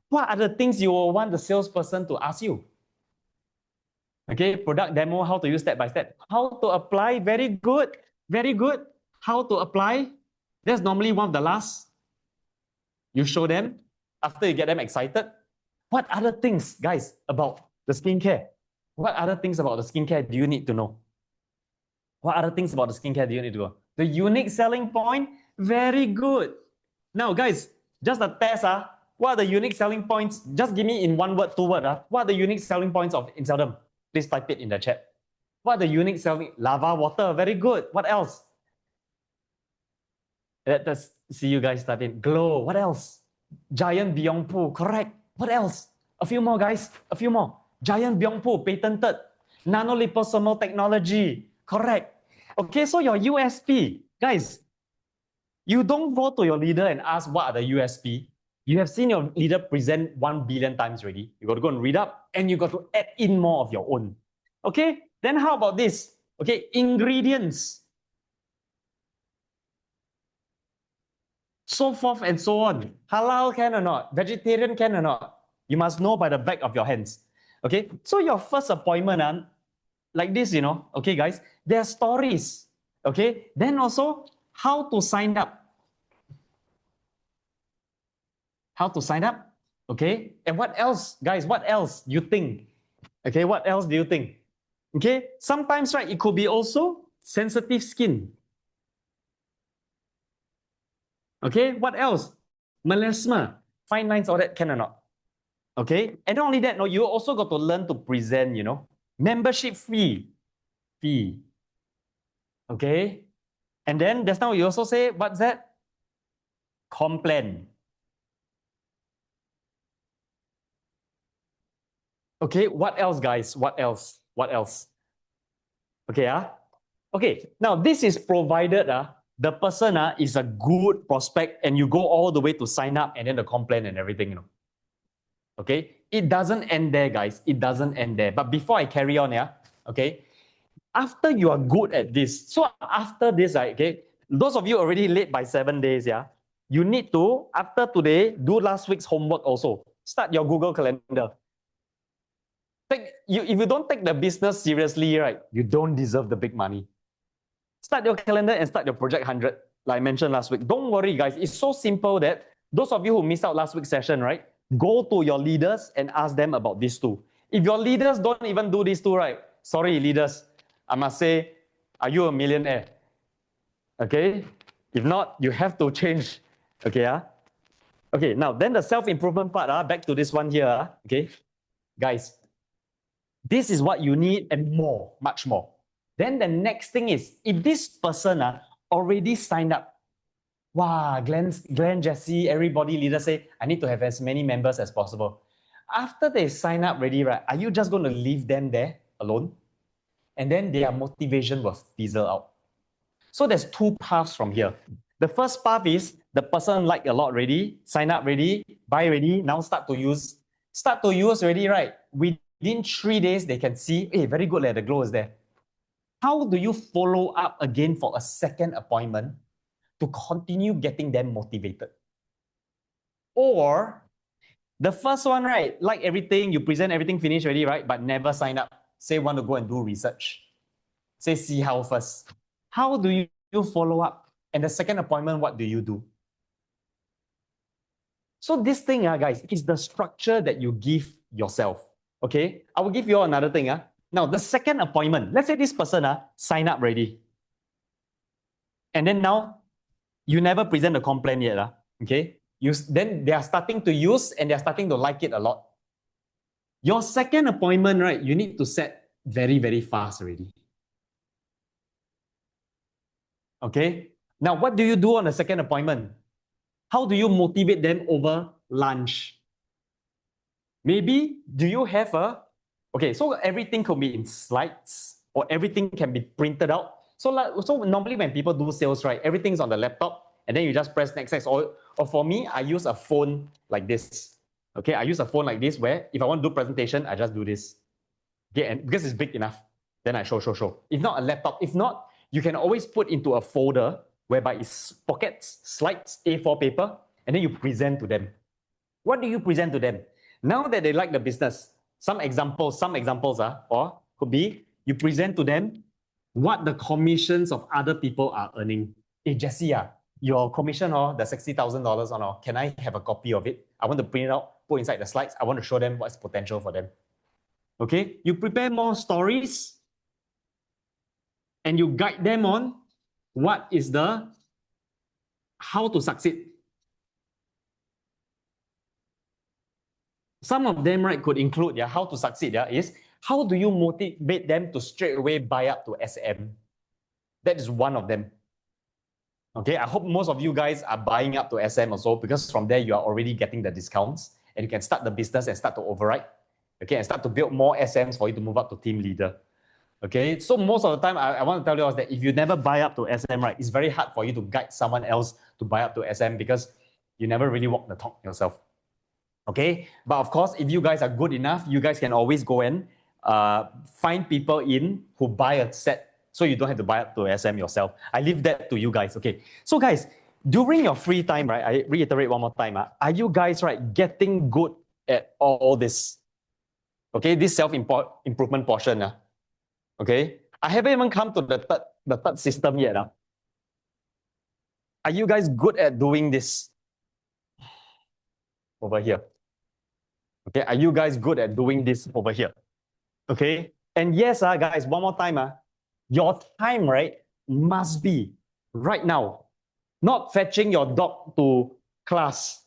what are the things you will want the salesperson to ask you? Okay, product demo, how to use step by step. How to apply, very good, very good. How to apply, that's normally one of the last. You show them, after you get them excited. What other things, guys, about the skincare? What other things about the skincare do you need to know? What other things about the skincare do you need to know? The unique selling point, Very good. Now, guys, just a test. What are the unique selling points? Just give me in one word, two words. What are the unique selling points of Inseldom? Please type it in the chat. What are the unique selling? Lava water. Very good. What else? Let us see you guys type in. Glow. What else? Giant Byung Pool. Correct. What else? A few more, guys. A few more. Giant Byung Pool. Patented. Nanoliposomal technology. Correct. Okay, so your USP. Guys, you don't go to your leader and ask what are the USP. You have seen your leader present 1 billion times already. You got to go and read up and you got to add in more of your own. Okay, then how about this? Okay, ingredients. So forth and so on. Halal can or not? Vegetarian can or not? You must know by the back of your hands. Okay, so your first appointment, like this, okay, guys, there are stories. Okay, then also how to sign up. How to sign up. Okay, and what else, guys? What else you think? Okay, what else do you think? Okay, sometimes, right, it could be also sensitive skin. Okay, what else? Melasma, fine lines, all that can or not? Okay, and not only that, no, you also got to learn to present, membership fee. Okay, and then just now you also say, what's that? Complaint. Okay, what else, guys? What else? What else? Okay, okay, now this is provided the person is a good prospect and you go all the way to sign up and then the complaint and everything, Okay, it doesn't end there, guys. It doesn't end there. But before I carry on, okay, after you are good at this, so after this, okay, those of you already late by 7 days, you need to, after today, do last week's homework also. Start your Google Calendar. If you don't take the business seriously, right, you don't deserve the big money. Start your calendar and start your Project 100, like I mentioned last week. Don't worry, guys. It's so simple that those of you who missed out last week's session, right, go to your leaders and ask them about these two. If your leaders don't even do these two, right, sorry, leaders, I must say, are you a millionaire? Okay? If not, you have to change. Okay, Okay, now then the self-improvement part, back to this one here, okay? Guys, this is what you need and more, much more. Then the next thing is, if this person already signed up, wow, Glenn, Jesse, everybody leader say, I need to have as many members as possible. After they sign up ready, right, are you just going to leave them there alone? And then their motivation will fizzle out. So there's two paths from here. The first path is the person like a lot ready, sign up ready, buy ready, now start to use already, right? Within 3 days, they can see, hey, very good, the glow is there. How do you follow up again for a second appointment to continue getting them motivated? Or the first one, right, like everything, you present everything finished already, right, but never sign up. Say want to go and do research. Say see how first. How do you follow up? And the second appointment, what do you do? So this thing, guys, is the structure that you give yourself. Okay, I will give you all another thing. Now, the second appointment, let's say this person sign up ready. And then now, you never present a complaint yet. Okay, then they are starting to use and they are starting to like it a lot. Your second appointment, right, you need to set very, very fast already. Okay, now what do you do on the second appointment? How do you motivate them over lunch? Maybe, do you have okay, so everything can be in slides or everything can be printed out. So normally when people do sales, right, everything's on the laptop and then you just press next. Or for me, I use a phone like this. Okay, I use a phone like this where if I want to do presentation, I just do this. Okay, and because it's big enough, then I show. If not a laptop, if not, you can always put into a folder whereby it's pockets, slides, A4 paper, and then you present to them. What do you present to them? Now that they like the business, some examples or could be you present to them what the commissions of other people are earning. Hey, Jesse, your commission, the $60,000, can I have a copy of it? I want to print it out, put inside the slides. I want to show them what's potential for them. Okay, you prepare more stories and you guide them on what is the how to succeed. Some of them, right, could include, yeah, how to succeed, yeah, is how do you motivate them to straight away buy up to SM? That is one of them. Okay, I hope most of you guys are buying up to SM also, because from there you are already getting the discounts and you can start the business and start to override. Okay, and start to build more SMs for you to move up to team leader. Okay, so most of the time, I want to tell you is that if you never buy up to SM, right, it's very hard for you to guide someone else to buy up to SM because you never really walk the talk yourself. Okay, but of course, if you guys are good enough, you guys can always go and find people in who buy a set so you don't have to buy up to SM yourself. I leave that to you guys. Okay, so guys, during your free time, right, I reiterate one more time, are you guys, right, getting good at all this? Okay, this self-improvement portion. Okay, I haven't even come to the third system yet. Are you guys good at doing this over here? Okay, are you guys good at doing this over here? Okay, and yes, guys, one more time, your time, right, must be right now, not fetching your dog to class.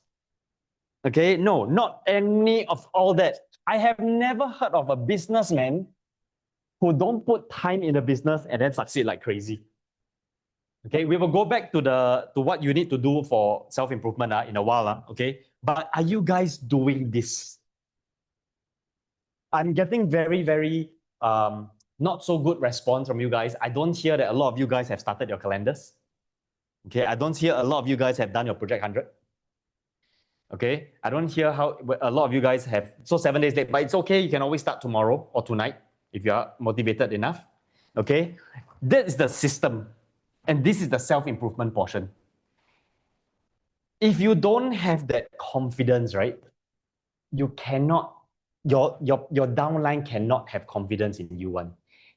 Okay, no, not any of all that. I have never heard of a businessman who don't put time in the business and then succeed like crazy. Okay, we will go back to what you need to do for self-improvement in a while. Okay, but are you guys doing this? I'm getting very, very not so good response from you guys. I don't hear that a lot of you guys have started your calendars. Okay, I don't hear a lot of you guys have done your Project 100. Okay, I don't hear how a lot of you guys have, so 7 days late, but it's okay. You can always start tomorrow or tonight if you are motivated enough. Okay, that is the system. And this is the self-improvement portion. If you don't have that confidence, right, you cannot, your downline cannot have confidence in you.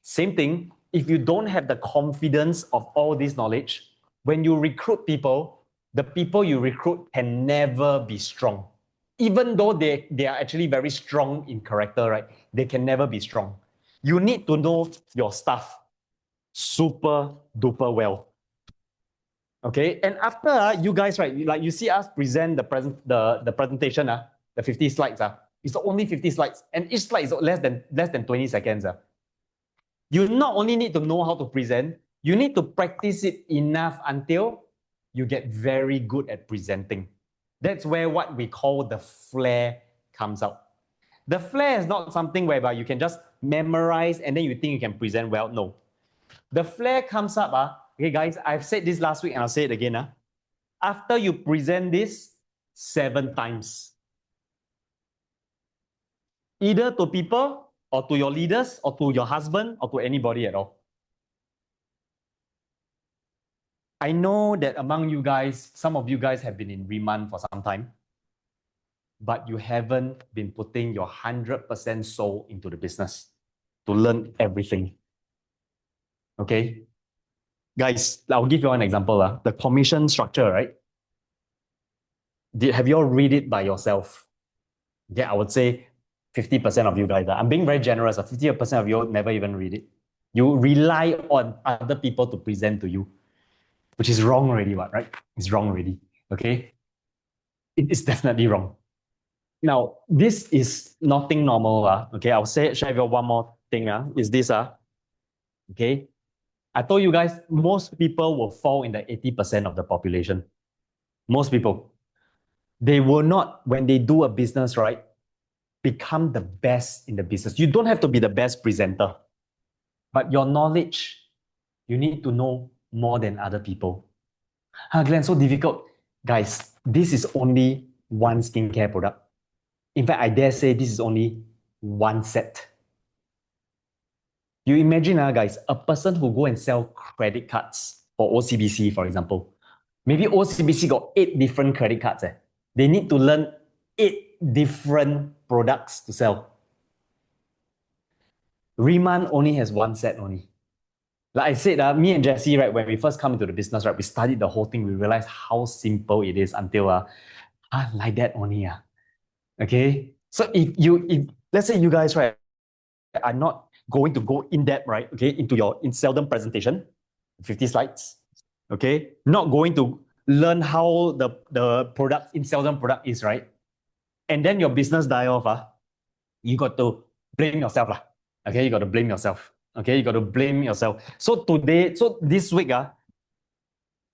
Same thing, if you don't have the confidence of all this knowledge, when you recruit people, the people you recruit can never be strong. Even though they are actually very strong in character, right, they can never be strong. You need to know your stuff super duper well. Okay, and after you guys, right, like you see us present the presentation, the 50 slides, it's only 50 slides, and each slide is less than 20 seconds. You not only need to know how to present, you need to practice it enough until you get very good at presenting. That's where what we call the flair comes out. The flair is not something whereby you can just memorize and then you think you can present well. No. The flair comes up, okay, guys, I've said this last week and I'll say it again. After you present this 7 times, either to people or to your leaders or to your husband or to anybody at all. I know that among you guys, some of you guys have been in Riemann for some time, but you haven't been putting your 100% soul into the business to learn everything. Okay? Guys, I'll give you an example. The commission structure, right? Have you all read it by yourself? Yeah, I would say 50% of you guys. I'm being very generous. 50% of you never even read it. You rely on other people to present to you, which is wrong already, right? It's wrong already. Okay? It is definitely wrong. Now, this is nothing normal. Okay, I'll share with you one more thing. Is this. Okay? I told you guys, most people will fall in the 80% of the population. Most people. They will not, when they do a business, right, become the best in the business. You don't have to be the best presenter, but your knowledge, you need to know more than other people. Glenn, so difficult. Guys, this is only one skincare product. In fact, I dare say this is only one set. You imagine, guys, a person who go and sell credit cards for OCBC, for example. Maybe OCBC got 8 different credit cards. They need to learn 8 different products to sell. Riemann only has one set only. Like I said, me and Jesse, right, when we first come into the business, right, we studied the whole thing. We realized how simple it is until like that only. Okay. So if let's say you guys, right, are not going to go in depth, right, okay, into your seldom presentation, 50 slides, okay, not going to learn how the product in seldom product is, right? And then your business die off, you got to blame yourself. Okay, you got to blame yourself. Okay, you got to blame yourself. So this week,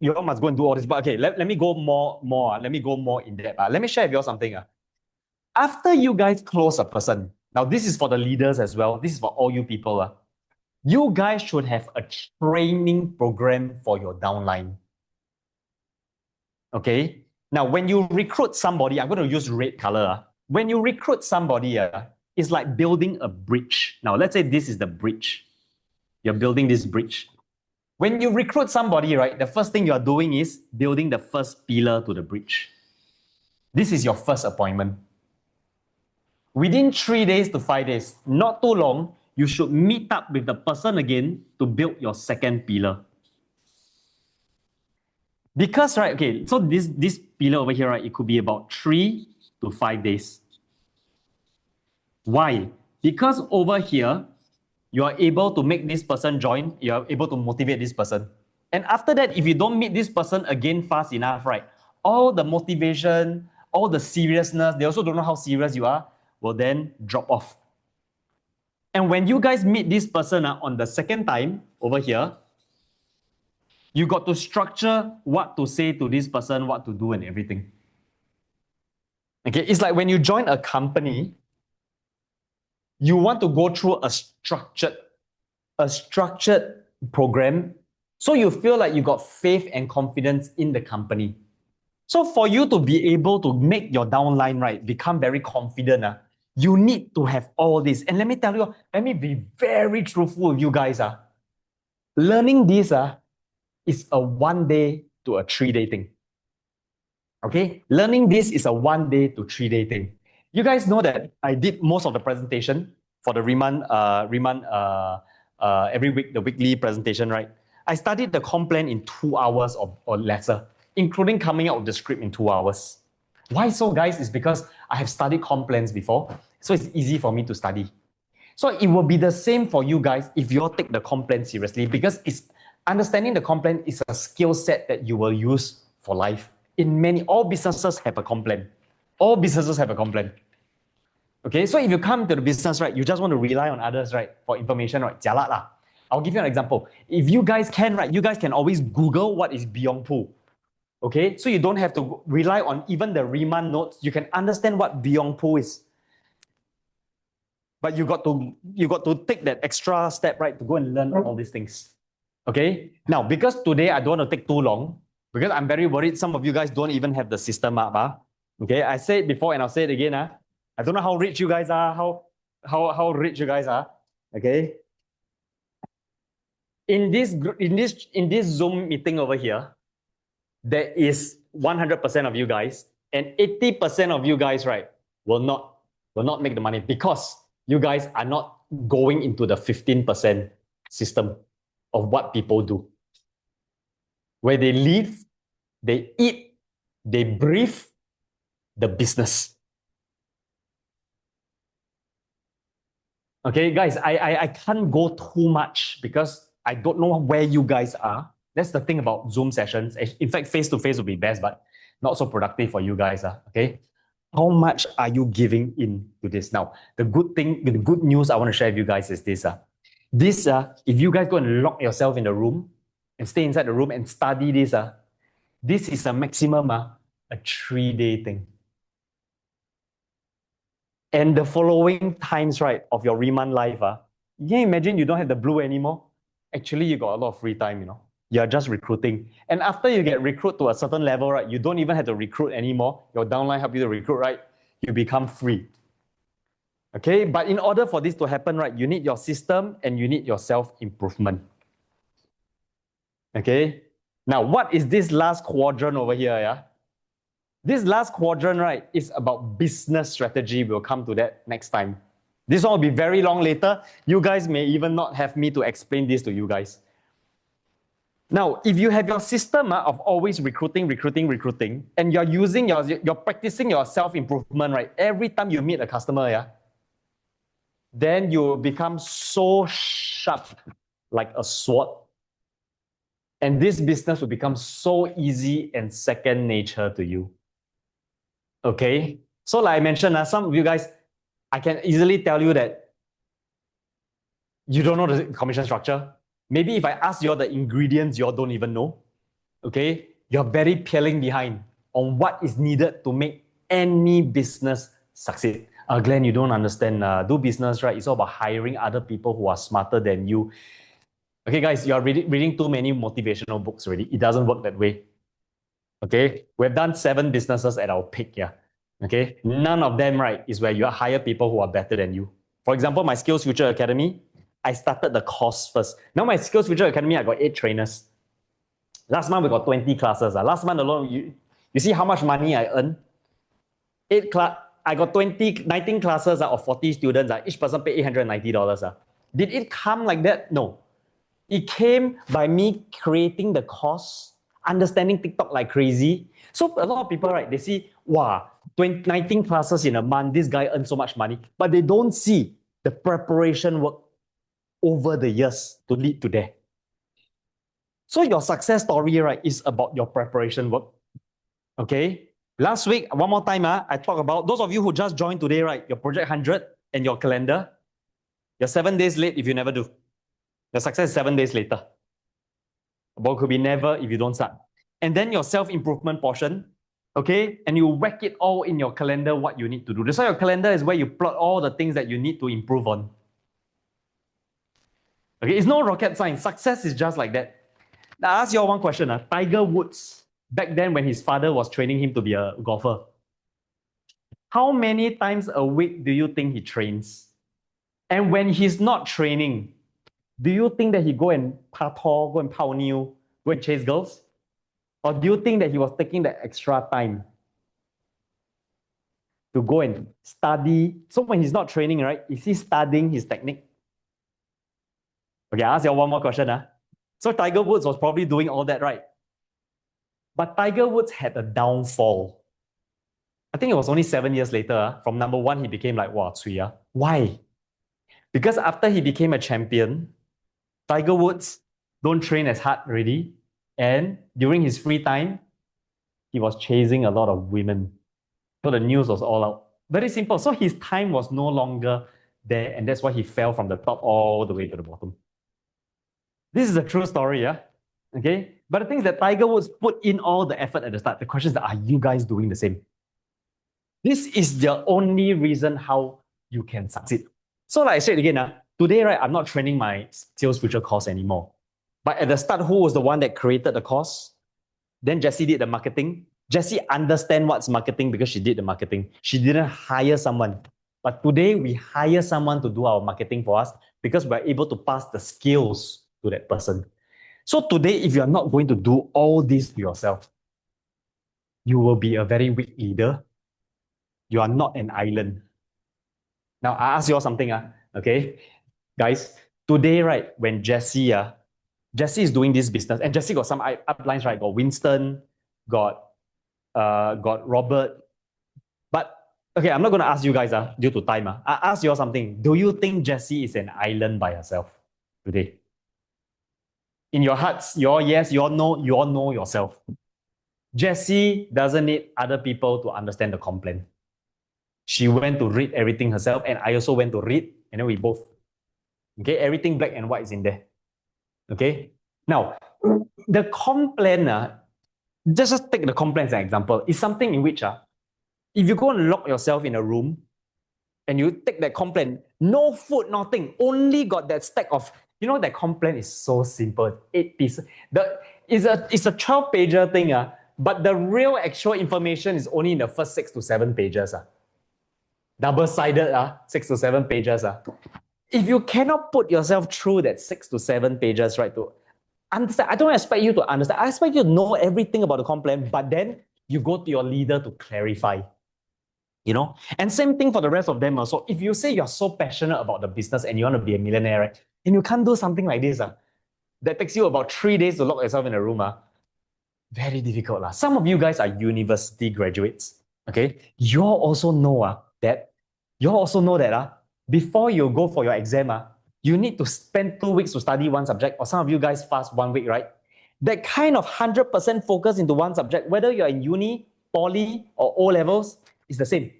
you all must go and do all this. But okay, let me go more. Let me go more in depth. Let me share with you all something. After you guys close a person, now this is for the leaders as well. This is for all you people. You guys should have a training program for your downline. Okay. Now, when you recruit somebody, I'm going to use red color. When you recruit somebody, it's like building a bridge. Now, let's say this is the bridge. You're building this bridge. When you recruit somebody, right, the first thing you're doing is building the first pillar to the bridge. This is your first appointment. Within 3 days to 5 days, not too long, you should meet up with the person again to build your second pillar. Because, right, okay, so this pillar over here, right, it could be about 3 to 5 days. Why? Because over here, you are able to make this person join, you are able to motivate this person. And after that, if you don't meet this person again fast enough, right, all the motivation, all the seriousness, they also don't know how serious you are, will then drop off. And when you guys meet this person on the second time over here, you got to structure what to say to this person, what to do and everything. Okay, it's like when you join a company, you want to go through a structured program so you feel like you got faith and confidence in the company. So for you to be able to make your downline, right, become very confident, you need to have all this. And let me tell you, let me be very truthful with you guys. Learning this is a 1 day to a 3 day thing. Okay, learning this is a 1 day to 3 day thing. You guys know that I did most of the presentation for the Riemann every week, the weekly presentation, right? I studied the comp plan in 2 hours or lesser, including coming up with the script in 2 hours. Why so, guys? Is because I have studied comp plans before, so it's easy for me to study. So it will be the same for you guys if you all take the comp plan seriously, because it's understanding the comp plan is a skill set that you will use for life. All businesses have a comp plan. All businesses have a comp plan. Okay, so if you come to the business, right, you just want to rely on others, right, for information, right, jialat lah. I'll give you an example. If you guys can, right, you guys can always Google what is Byung Pu. Okay, so you don't have to rely on even the Riemann notes. You can understand what Byung Pu is. But you got to take that extra step, right, to go and learn all these things. Okay, now because today I don't want to take too long, because I'm very worried some of you guys don't even have the system up. Okay, I said it before and I'll say it again. I don't know how rich you guys are, how rich you guys are. Okay. In this Zoom meeting over here, there is 100% of you guys, and 80% of you guys, right, will not make the money because you guys are not going into the 15% system of what people do. Where they live, they eat, they breathe the business. Okay, guys, I can't go too much because I don't know where you guys are. That's the thing about Zoom sessions. In fact, face-to-face would be best, but not so productive for you guys. Okay, how much are you giving in to this? Now, the good news I want to share with you guys is this. If you guys go and lock yourself in the room and stay inside the room and study this, this is a maximum a 3 day thing. And the following times, right, of your Riemann life, you can imagine you don't have the blue anymore. Actually, you got a lot of free time, You're just recruiting. And after you get recruited to a certain level, right, you don't even have to recruit anymore. Your downline help you to recruit, right? You become free. Okay, but in order for this to happen, right, you need your system and you need your self-improvement. Okay, now what is this last quadrant over here? Yeah, this last quadrant, right, is about business strategy. We'll come to that next time. This one will be very long later. You guys may even not have me to explain this to you guys. Now, if you have your system of always recruiting, and you're practicing your self-improvement, right, every time you meet a customer, yeah, then you become so sharp like a sword. And this business will become so easy and second nature to you. Okay? So like I mentioned, some of you guys, I can easily tell you that you don't know the commission structure. Maybe if I ask you all the ingredients, you all don't even know. Okay? You're very peeling behind on what is needed to make any business succeed. Glenn, you don't understand. Do business, right? It's all about hiring other people who are smarter than you. Okay, guys, you're reading too many motivational books already. It doesn't work that way. Okay, we've done 7 businesses at our peak. Yeah. Okay, none of them, right, is where you hire people who are better than you. For example, my Skills Future Academy, I started the course first. Now my Skills Future Academy, I got 8 trainers. Last month we got 20 classes. Last month alone, you see how much money I earn? 8 class. I got 19 classes of 40 students. Each person paid $890. Did it come like that? No. It came by me creating the course, understanding TikTok like crazy. So a lot of people, right, they see, wow, 19 classes in a month, this guy earns so much money, but they don't see the preparation work over the years to lead to there. So your success story, right, is about your preparation work. Okay. Last week, one more time, I talked about those of you who just joined today, right, your Project 100 and your calendar, you're 7 days late if you never do. Your success is 7 days later. But it could be never if you don't start. And then your self-improvement portion, okay? And you whack it all in your calendar, what you need to do. That's why your calendar is where you plot all the things that you need to improve on. Okay, it's no rocket science. Success is just like that. Now, I'll ask you all one question. Tiger Woods, back then when his father was training him to be a golfer, how many times a week do you think he trains? And when he's not training, do you think that he go and parkour, go and pao new, go and chase girls? Or do you think that he was taking the extra time to go and study? So when he's not training, right, is he studying his technique? Okay, I'll ask you one more question. So Tiger Woods was probably doing all that, right? But Tiger Woods had a downfall. I think it was only 7 years later. From number 1, he became like, wow, cui. Why? Because after he became a champion, Tiger Woods don't train as hard already. And during his free time, he was chasing a lot of women. So the news was all out. Very simple. So his time was no longer there. And that's why he fell from the top all the way to the bottom. This is a true story, yeah? Okay? But the thing is that Tiger Woods put in all the effort at the start. The question is, are you guys doing the same? This is the only reason how you can succeed. So like I said again, today, right, I'm not training my Sales Future course anymore. But at the start, who was the one that created the course? Then Jessie did the marketing. Jessie understand what's marketing because she did the marketing. She didn't hire someone. But today, we hire someone to do our marketing for us because we're able to pass the skills to that person. So today, if you're not going to do all this to yourself, you will be a very weak leader. You are not an island. Now, I ask you all something, okay? Guys, today, right, when Jessie is doing this business, and Jessie got some uplines, right? Got Winston, got Robert. But, okay, I'm not going to ask you guys due to time. I ask you all something. Do you think Jessie is an island by herself today? In your hearts, you all know yourself. Jessie doesn't need other people to understand the complaint. She went to read everything herself, and I also went to read, and then we both, okay, everything black and white is in there. Okay, now the complaint, just take the complaint as an example. It's something in which if you go and lock yourself in a room and you take that complaint, no food, nothing, only got that stack of, that complaint is so simple, 8 pieces. It's a 12-pager thing, but the real actual information is only in the first 6 to 7 pages. Double-sided, 6 to 7 pages. If you cannot put yourself through that 6 to 7 pages, right, to understand, I don't expect you to understand. I expect you to know everything about the complaint, but then you go to your leader to clarify. And same thing for the rest of them. So if you say you're so passionate about the business and you want to be a millionaire, right, and you can't do something like this, that takes you about 3 days to lock yourself in a room, very difficult. Some of you guys are university graduates. Okay, you all also know that before you go for your exam, you need to spend 2 weeks to study one subject, or some of you guys fast 1 week, right? That kind of 100% focus into one subject, whether you're in uni, poly, or O levels, is the same.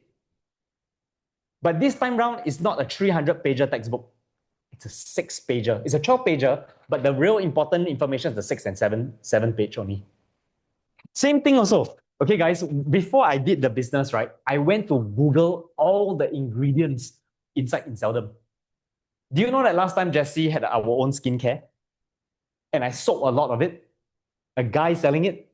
But this time round, it's not a 300-pager textbook. It's a 6-pager. It's a 12-pager, but the real important information is the 6 and 7 page only. Same thing also. Okay, guys, before I did the business, right, I went to Google all the ingredients inside in Seldom. Do you know that last time Jessie had our own skincare? And I sold a lot of it. A guy selling it.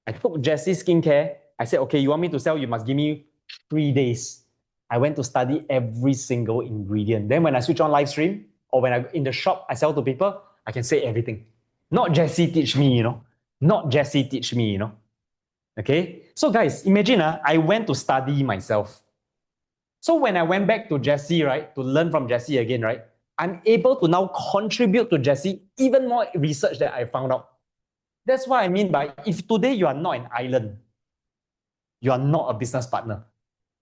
I took Jessie's skincare. I said, okay, you want me to sell? You must give me 3 days. I went to study every single ingredient. Then when I switch on live stream or when I'm in the shop, I sell to people, I can say everything. Not Jessie teach me, Not Jessie teach me, Okay? So guys, imagine I went to study myself. So when I went back to Jessie, right, to learn from Jessie again, right, I'm able to now contribute to Jessie even more research that I found out. That's what I mean by if today you are not an island, you are not a business partner.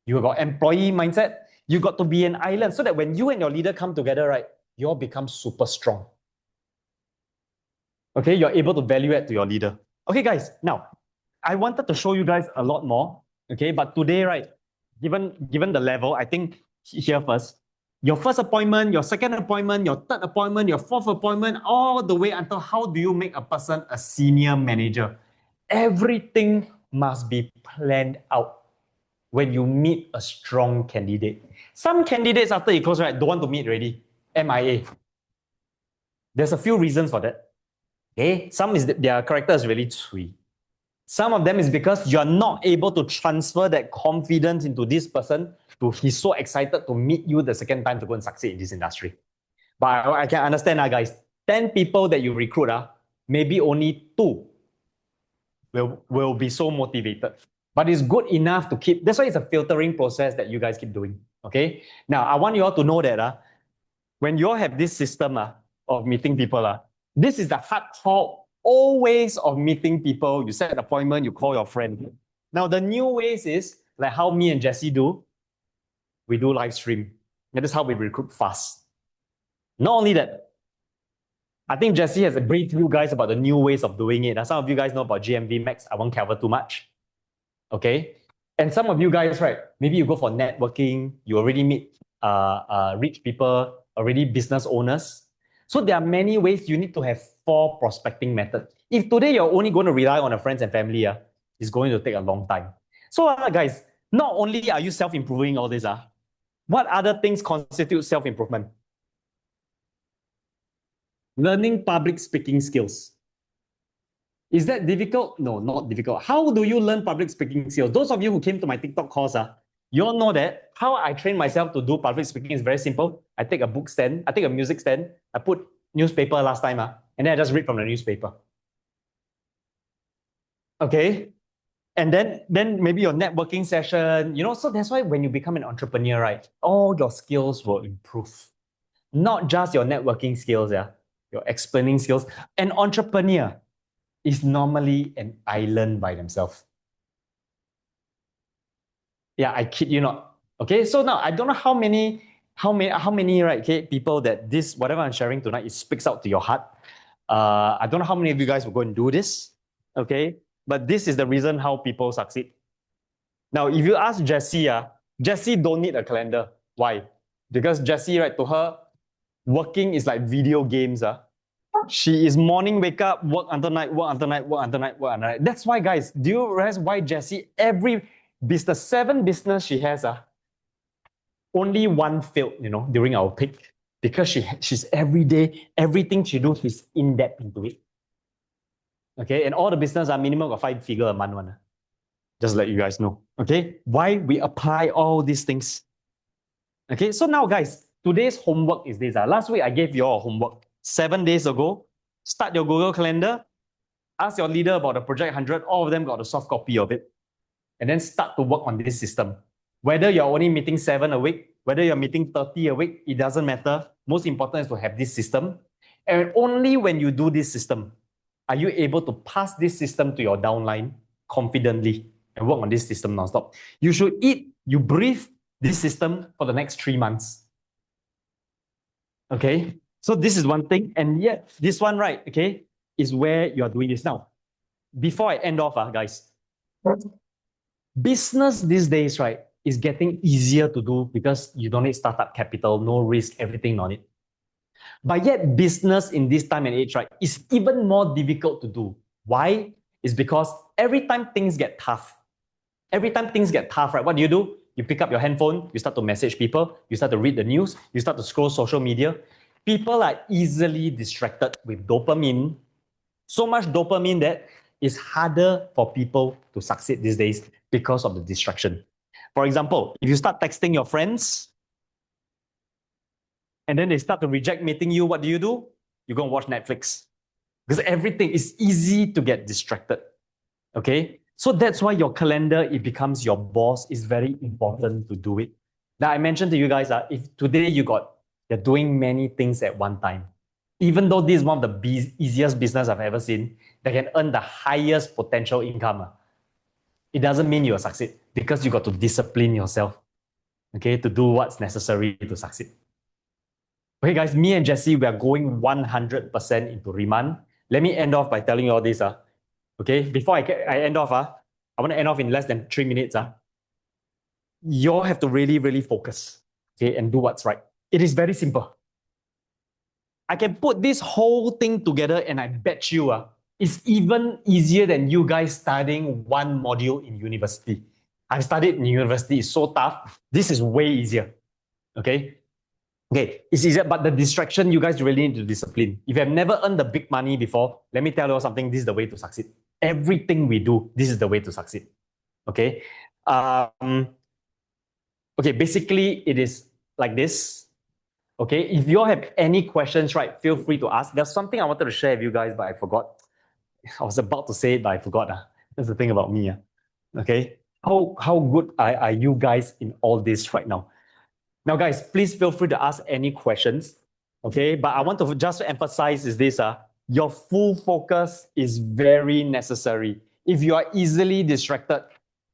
You got employee mindset, you got to be an island so that when you and your leader come together, right, you all become super strong. Okay, you're able to value add to your leader. Okay, guys, now, I wanted to show you guys a lot more, okay, but today, right, given the level, I think here first, your first appointment, your second appointment, your third appointment, your fourth appointment, all the way until how do you make a person a senior manager. Everything must be planned out when you meet a strong candidate. Some candidates after you close, right, don't want to meet already. MIA. There's a few reasons for that. Okay, some is that their character is really cui. Some of them is because you're not able to transfer that confidence into this person to he's so excited to meet you the second time to go and succeed in this industry. But I can understand, guys, 10 people that you recruit, maybe only 2 will be so motivated. But it's good enough to keep, that's why it's a filtering process that you guys keep doing. Okay. Now, I want you all to know that when you all have this system of meeting people, this is the hardcore old ways of meeting people. You set an appointment, you call your friend. Now, the new ways is like how me and Jessie do. We do live stream. That is how we recruit fast. Not only that, I think Jessie has briefed you guys about the new ways of doing it. Now, some of you guys know about GMV Max. I won't cover too much. Okay. And some of you guys, right, maybe you go for networking, you already meet rich people, already business owners. So there are many ways you need to have 4 prospecting methods. If today you're only going to rely on your friends and family, it's going to take a long time. So guys, not only are you self-improving all this, what other things constitute self-improvement? Learning public speaking skills. Is that difficult? No, not difficult. How do you learn public speaking skills? Those of you who came to my TikTok course, you all know that how I train myself to do public speaking is very simple. I take a book stand, I take a music stand, I put newspaper last time, and then I just read from the newspaper. Okay? And then maybe your networking session, so that's why when you become an entrepreneur, right, all your skills will improve. Not just your networking skills, your explaining skills. An entrepreneur is normally an island by themselves. Yeah, I kid you not. Okay, so now I don't know how many, right, okay, people that this, whatever I'm sharing tonight, it speaks out to your heart. I don't know how many of you guys will go and do this, okay? But this is the reason how people succeed. Now, if you ask Jessie, Jessie don't need a calendar. Why? Because Jessie, right, to her, working is like video games. She is morning, wake up, work until night, work until night, work until night, work until night. That's why, guys, do you realize why Jessie, every business, 7 business she has, only 1 failed, during our peak. Because she's every day, everything she does, she's in depth into it. Okay, and all the business are minimum of 5 figure a month one. Just let you guys know. Okay, why we apply all these things. Okay, so now guys, today's homework is this. Last week I gave you all homework. 7 days ago, start your Google Calendar, ask your leader about the Project 100, all of them got a soft copy of it. And then start to work on this system. Whether you're only meeting 7 a week, whether you're meeting 30 a week, it doesn't matter. Most important is to have this system. And only when you do this system, are you able to pass this system to your downline confidently and work on this system nonstop. You should eat, you breathe this system for the next 3 months. Okay, so this is one thing. And yet, this one, right, okay, is where you are doing this now. Before I end off, guys, business these days, right, is getting easier to do because you don't need startup capital, no risk, everything on it. But yet, business in this time and age, right, is even more difficult to do. Why? It's because every time things get tough, right, what do? You pick up your handphone, you start to message people, you start to read the news, you start to scroll social media. People are easily distracted with dopamine. So much dopamine that it's harder for people to succeed these days because of the distraction. For example, if you start texting your friends and then they start to reject meeting you, what do? You go and watch Netflix. Because everything is easy to get distracted. Okay? So that's why your calendar, it becomes your boss. It's very important to do it. Now, I mentioned to you guys, if today you're doing many things at one time, even though this is one of the easiest business I've ever seen, that can earn the highest potential income, it doesn't mean you'll succeed because you got to discipline yourself, okay, to do what's necessary to succeed. Okay, guys, me and Jesse, we are going 100% into Riemann. Let me end off by telling you all this. Okay, before I end off, I want to end off in less than 3 minutes. You all have to really, really focus, okay, and do what's right. It is very simple. I can put this whole thing together and I bet you it's even easier than you guys studying one module in university. I studied in university, it's so tough. This is way easier, okay? Okay, it's easier, but the distraction, you guys really need to discipline. If you have never earned the big money before, let me tell you something, this is the way to succeed. Everything we do, this is the way to succeed, okay? Okay, basically it is like this. Okay, if you all have any questions, right, feel free to ask. There's something I wanted to share with you guys, but I forgot. I was about to say it, but I forgot. That's the thing about me. Okay, how good are you guys in all this right now? Now, guys, please feel free to ask any questions. Okay, but I want to just emphasize is this. Your full focus is very necessary. If you are easily distracted,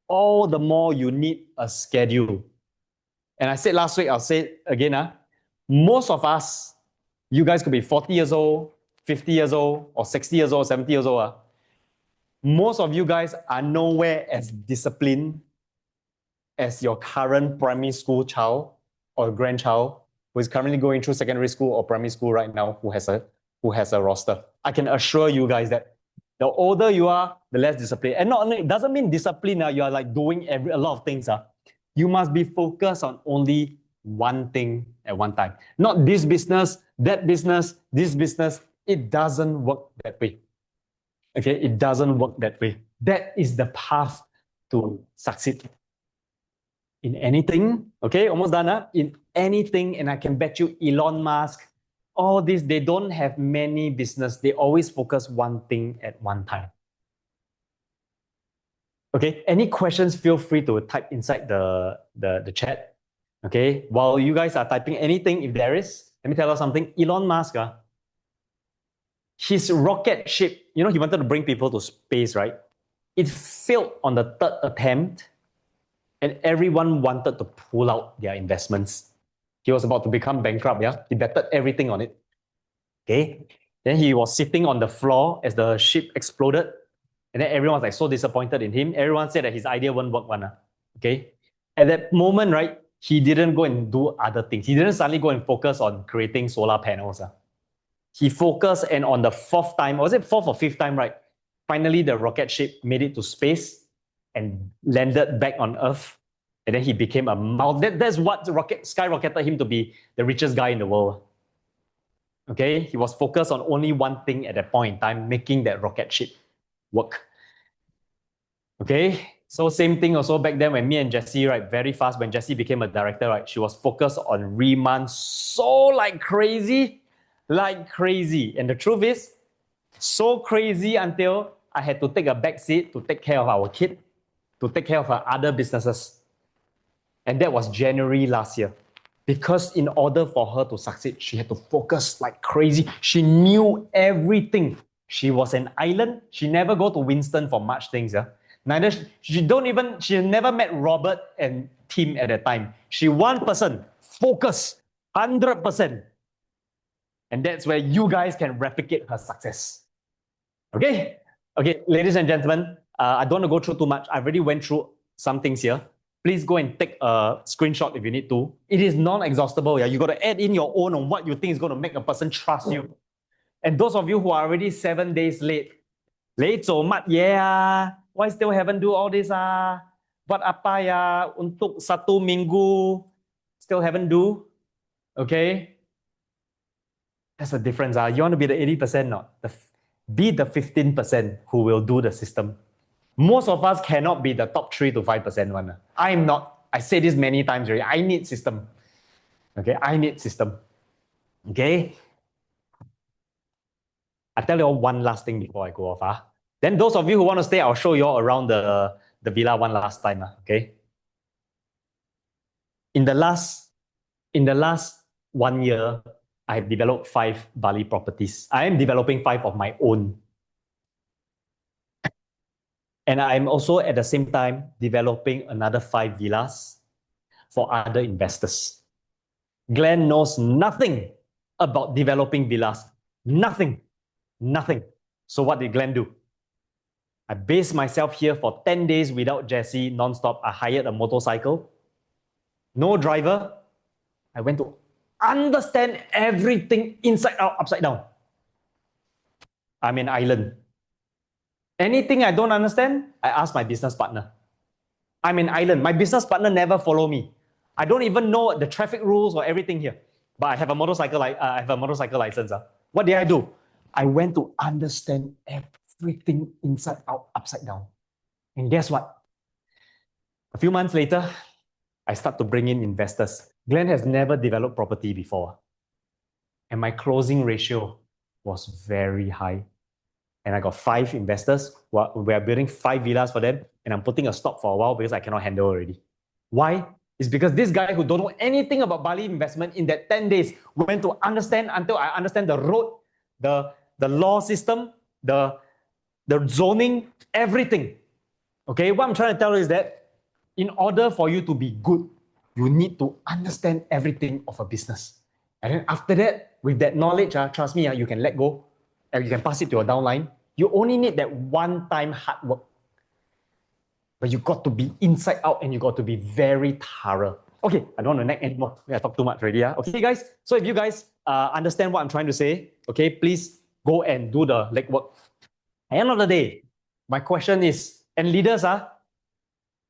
all the more you need a schedule. And I said last week, I'll say it again. Most of us, you guys could be 40 years old, 50 years old, or 60 years old, 70 years old. Most of you guys are nowhere as disciplined as your current primary school child or grandchild who is currently going through secondary school or primary school right now who has a roster. I can assure you guys that the older you are, the less disciplined. And not only, it doesn't mean discipline, you are like doing a lot of things. You must be focused on only one thing at one time. Not this business, that business, this business. It doesn't work that way. Okay, it doesn't work that way. That is the path to succeed in anything. Okay, almost done. In anything, and I can bet you Elon Musk, all this, they don't have many business. They always focus one thing at one time. Okay, any questions, feel free to type inside the chat. Okay, while you guys are typing anything, if there is, let me tell you something. Elon Musk, his rocket ship, he wanted to bring people to space, right? It failed on the third attempt, and everyone wanted to pull out their investments. He was about to become bankrupt, He betted everything on it. Okay, then he was sitting on the floor as the ship exploded. And then everyone was like so disappointed in him. Everyone said that his idea won't work. Okay. At that moment, right, he didn't go and do other things. He didn't suddenly go and focus on creating solar panels. He focused, and on the fourth time, was it fourth or fifth time, right? Finally, the rocket ship made it to space and landed back on Earth. And then he became that's what skyrocketed him to be the richest guy in the world. Okay. He was focused on only one thing at that point in time, making that rocket ship work. Okay, so same thing also back then when me and Jessie, right, very fast when Jessie became a director, right, she was focused on Riemann so like crazy. And the truth is, so crazy until I had to take a back seat to take care of our kid, to take care of her other businesses. And that was January last year. Because in order for her to succeed, she had to focus like crazy. She knew everything. She was an island. She never go to Winston for much things. Neither she never met Robert and Tim at that time. She one person, focus, 100%. And that's where you guys can replicate her success. Okay. Okay, ladies and gentlemen, I don't want to go through too much. I've already went through some things here. Please go and take a screenshot if you need to. It is non-exhaustible. Yeah, you got to add in your own on what you think is going to make a person trust you. And those of you who are already 7 days late, late so much, yeah. Why still haven't do all this? Buat apa ya untuk 1 minggu still haven't do? Okay, that's the difference. You want to be the 80%, not be the 15% who will do the system. Most of us cannot be the top 3 to 5% one. I'm not. I say this many times already. I need system. Okay, I need system. Okay. I tell you all one last thing before I go off. Then those of you who want to stay, I'll show you all around the villa one last time. Okay. In the last 1 year, I have developed 5 Bali properties. I am developing 5 of my own. And I'm also at the same time developing another 5 villas for other investors. Glenn knows nothing about developing villas. Nothing. Nothing. So what did Glenn do? I based myself here for 10 days without Jesse, non-stop. I hired a motorcycle. No driver. I went to understand everything inside out, upside down. I'm an island. Anything I don't understand, I ask my business partner. I'm an island. My business partner never follow me. I don't even know the traffic rules or everything here. But I have a motorcycle. I have a motorcycle license. What did I do? I went to understand everything inside out, upside down. And guess what? A few months later, I start to bring in investors. Glenn has never developed property before. And my closing ratio was very high. And I got 5 investors. We are building 5 villas for them. And I'm putting a stop for a while because I cannot handle already. Why? It's because this guy who don't know anything about Bali investment in that 10 days went to understand until I understand the road, the law system, the zoning, everything. Okay, what I'm trying to tell you is that in order for you to be good, you need to understand everything of a business. And then after that, with that knowledge, trust me, you can let go and you can pass it to your downline. You only need that one-time hard work. But you got to be inside out and you got to be very thorough. Okay, I don't want to nag anymore. I talk too much already. Okay, guys. So if you guys understand what I'm trying to say, okay, please go and do the legwork. At the end of the day, my question is, and leaders,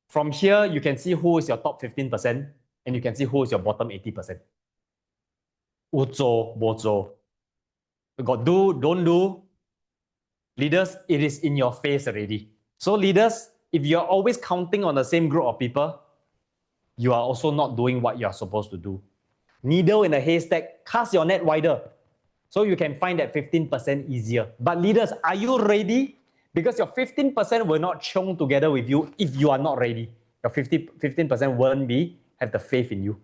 from here, you can see who is your top 15% and you can see who is your bottom 80%. Uzo, bozo. You got do, don't do. Leaders, it is in your face already. So leaders, if you're always counting on the same group of people, you are also not doing what you're supposed to do. Needle in a haystack, cast your net wider so you can find that 15% easier. But leaders, are you ready? Because your 15% will not chung together with you if you are not ready. Your 15% won't have the faith in you.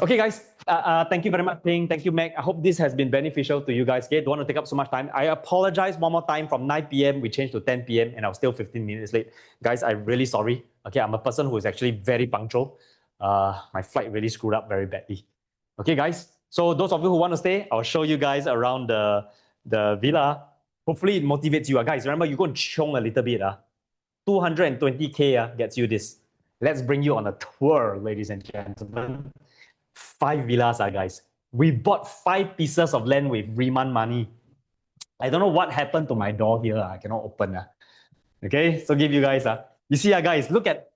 Okay, guys. Thank you very much, Ping. Thank you, Meg. I hope this has been beneficial to you guys. Okay, don't want to take up so much time. I apologize one more time. From 9 p.m. we changed to 10 p.m. and I was still 15 minutes late. Guys, I'm really sorry. Okay, I'm a person who is actually very punctual. My flight really screwed up very badly. Okay, guys. So those of you who want to stay, I'll show you guys around the villa. Hopefully it motivates you. Guys, remember, you go and chong a little bit. 220K gets you this. Let's bring you on a tour, ladies and gentlemen. 5 villas, guys. We bought 5 pieces of land with Riemann money. I don't know what happened to my door here. I cannot open. Okay, so give you guys. You see, guys, look at.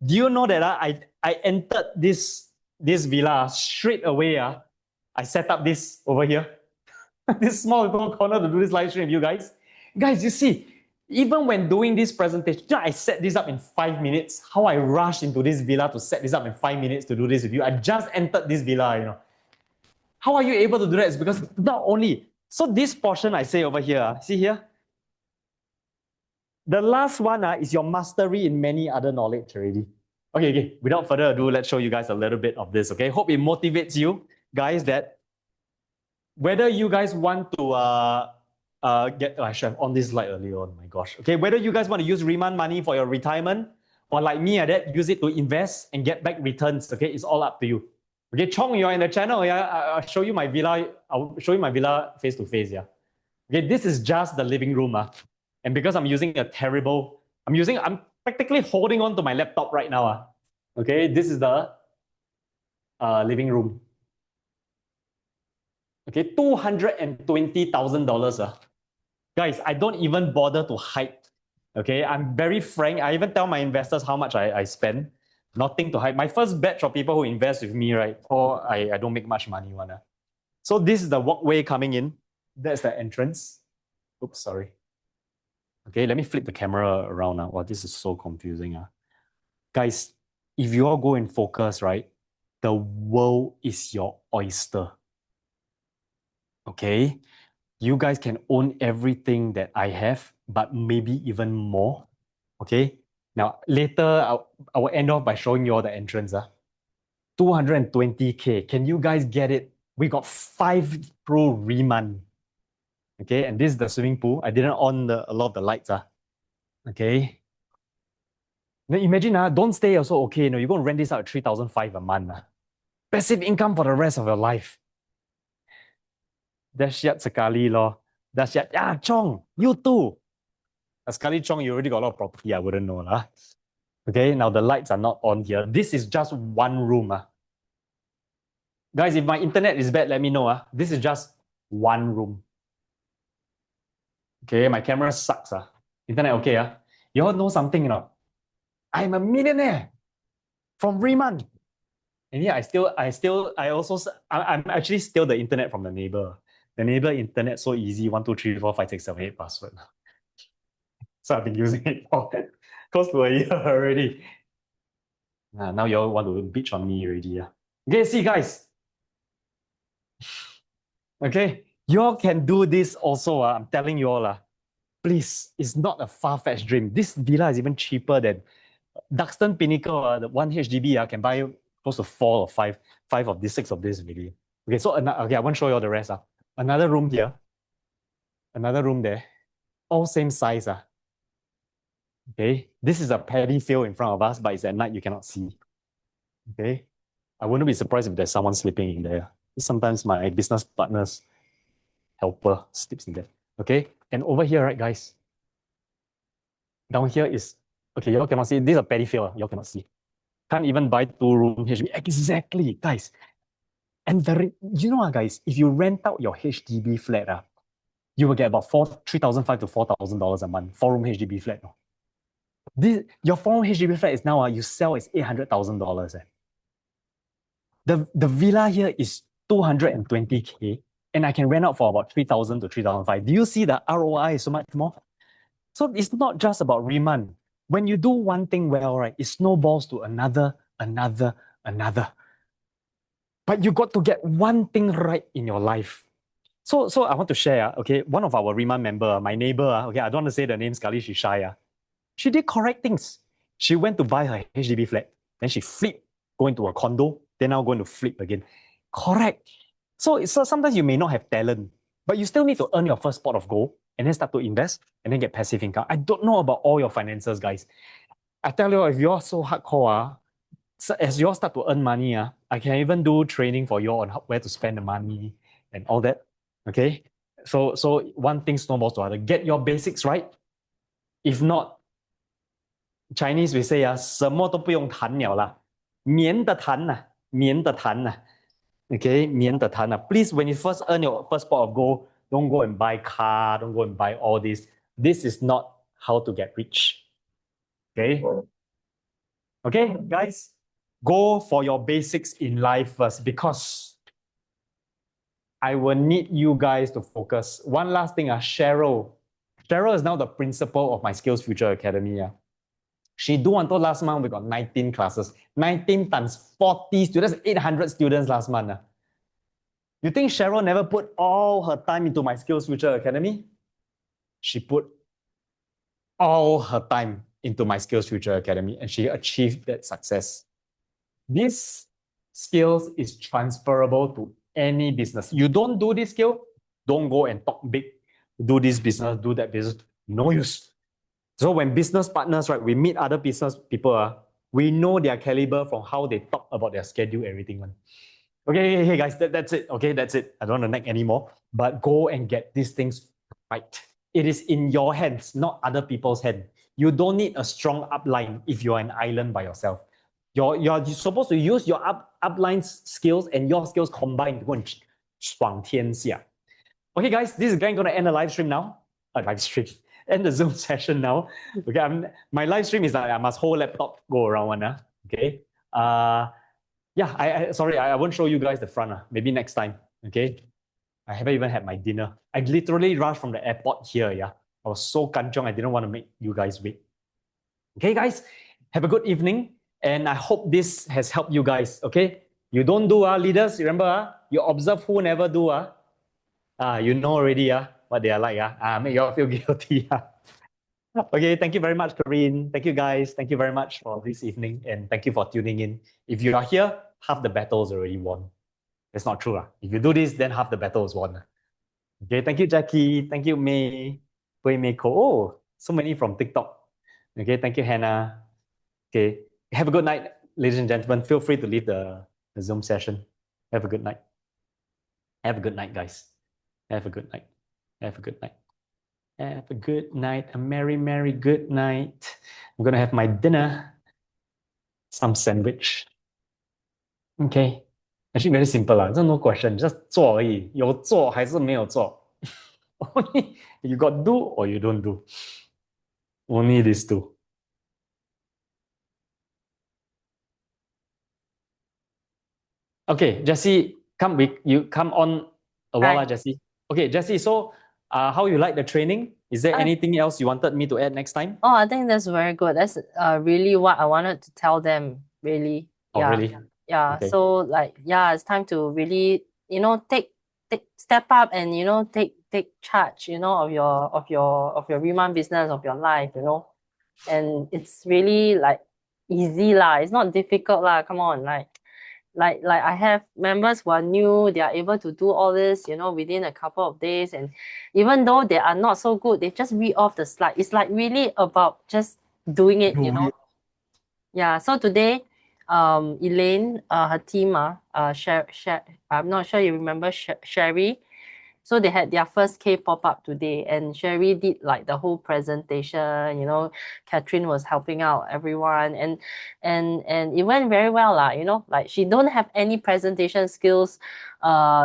Do you know that I entered this villa straight away? I set up this over here. This small little corner to do this live stream with you guys. Guys, you see, even when doing this presentation, I set this up in 5 minutes. How I rushed into this villa to set this up in 5 minutes to do this with you. I just entered this villa, How are you able to do that? It's because not only, so this portion I say over here, see here? The last one is your mastery in many other knowledge already. Okay, without further ado, let's show you guys a little bit of this, okay? Hope it motivates you guys that whether you guys want to I should have on this slide earlier on, my gosh. Okay, whether you guys want to use Riemann money for your retirement or like me, use it to invest and get back returns, okay? It's all up to you. Okay, Chong, you're in the channel, I'll show you my villa. I'll show you my villa face to face, Okay, this is just the living room. And because I'm using I'm practically holding on to my laptop right now. Okay, this is the living room. Okay, $220,000. Guys, I don't even bother to hide. Okay, I'm very frank. I even tell my investors how much I spend. Nothing to hide. My first batch of people who invest with me, right? Or I don't make much money. So this is the walkway coming in. That's the entrance. Oops, sorry. Okay, let me flip the camera around now. Wow, this is so confusing. Guys, if you all go and focus, right, the world is your oyster. Okay? You guys can own everything that I have, but maybe even more. Okay? Now, later, I will end off by showing you all the entrance. 220K. Can you guys get it? We got 5 Pro Riemann. Okay, and this is the swimming pool. I didn't on a lot of the lights. Okay. Now imagine, don't stay also okay. No, you're going to rent this out at 3,500 a month. Passive income for the rest of your life. Dahsyat sekali loh. Dahsyat. Yeah, Chong, you too. Sekali Chong, you already got a lot of property. I wouldn't know. Okay, now the lights are not on here. This is just one room. Guys, if my internet is bad, let me know. This is just one room. Okay, my camera sucks. Internet okay. You all know something, you know? I'm a millionaire from Riemann. And yeah, I'm actually still the internet from the neighbor. The neighbor internet so easy, 1 2 3 4 5 6 7 8 password. So I've been using it for close to a year already. Now you all want to bitch on me already. Okay, see guys. Okay, you all can do this also. I'm telling you all. Please, it's not a far-fetched dream. This villa is even cheaper than Duxton Pinnacle. The one HDB can buy close to 5 of this, 6 of this really. Okay, so okay, I won't show you all the rest. Another room here, another room there, all same size. Okay, this is a paddy field in front of us, but it's at night, you cannot see. Okay, I wouldn't be surprised if there's someone sleeping in there. Sometimes my business partner's helper sleeps in there. Okay, and over here, right, guys, down here is, okay, y'all cannot see, this is a paddy field, y'all cannot see. Can't even buy 2-room HDB. Exactly, guys. And you know what, guys, if you rent out your HDB flat, you will get about $3,500 to $4,000 a month, 4-room HDB flat. Your 4-room HDB flat is now, you sell is $800,000. The villa here is 220K, and I can rent out for about 3,000 to 3,500. Do you see the ROI is so much more? So it's not just about Riemann. When you do one thing well, right, it snowballs to another. But you got to get one thing right in your life. So I want to share, okay, one of our Riemann member, my neighbor, okay, I don't want to say the name, Scully, she's shy. She did correct things. She went to buy her HDB flat, then she flipped, go into a condo, then now going to flip again. Correct. So sometimes you may not have talent, but you still need to earn your first pot of gold and then start to invest and then get passive income. I don't know about all your finances, guys. I tell you, if you're so hardcore, so as you all start to earn money, I can even do training for you on where to spend the money and all that. Okay. So one thing snowballs to other. Get your basics right. If not, Chinese we say 什么都不用谈了啦，免得谈呐，免得谈呐。Okay, 免得谈呐。Please, when you first earn your first pot of gold, don't go and buy car, don't go and buy all this. This is not how to get rich. Okay. Okay, guys, go for your basics in life first because I will need you guys to focus. One last thing, Cheryl. Cheryl is now the principal of my Skills Future Academy. She do until last month, we got 19 classes. 19 times 40 students, 800 students last month. You think Cheryl never put all her time into my Skills Future Academy? She put all her time into my Skills Future Academy and she achieved that success. This skills is transferable to any business. You don't do this skill, don't go and talk big. Do this business, do that business. No use. So when business partners, right, we meet other business people, we know their caliber from how they talk about their schedule, everything. Okay, hey guys, that's it. Okay, that's it. I don't want to nag anymore. But go and get these things right? It is in your hands, not other people's hands. You don't need a strong upline if you're an island by yourself. You're supposed to use your upline's skills and your skills combined to go and 爽天下. Okay, guys, this is going to end the live stream now. Live stream. End the Zoom session now. Okay, my live stream is like I must hold laptop go around one. Okay. Yeah, I won't show you guys the front. Maybe next time. Okay. I haven't even had my dinner. I literally rushed from the airport here. Yeah. I was so kanchong. I didn't want to make you guys wait. Okay, guys. Have a good evening. And I hope this has helped you guys. Okay. You don't do leaders. Remember, you observe who never do. You know already what they are like. Make you all feel guilty. Okay, thank you very much, Corinne. Thank you, guys. Thank you very much for this evening. And thank you for tuning in. If you are here, half the battle is already won. That's not true. If you do this, then half the battle is won. Okay, thank you, Jackie. Thank you, May. Hui Mei Ko. Oh, so many from TikTok. Okay, thank you, Hannah. Okay, have a good night, ladies and gentlemen. Feel free to leave the Zoom session. Have a good night. Have a good night, guys. Have a good night. Have a good night. Have a good night. A merry, merry good night. I'm going to have my dinner. Some sandwich. Okay. Actually, very simple. There's no question. Just 做而已. 有做还是没有做. Only you got do or you don't do. Only these two. Okay, Jessie, you come on a while, Hi. Jessie. Okay, Jessie, so how you like the training? Is there anything else you wanted me to add next time? Oh, I think that's very good. That's really what I wanted to tell them, really. Oh, Yeah. really? Yeah. Okay. So like, yeah, it's time to really, take step up and take charge, of your remand business, of your life, And it's really like easy lah. It's not difficult lah. Come on, like I have members who are new, they are able to do all this, within a couple of days. And even though they are not so good, they just read off the slide. It's like really about just doing it, Yeah. So today, Elaine, her team, I'm not sure you remember Sherry. So they had their first K pop-up today, and Sherry did like the whole presentation, Catherine was helping out everyone, and it went very well lah, like she don't have any presentation skills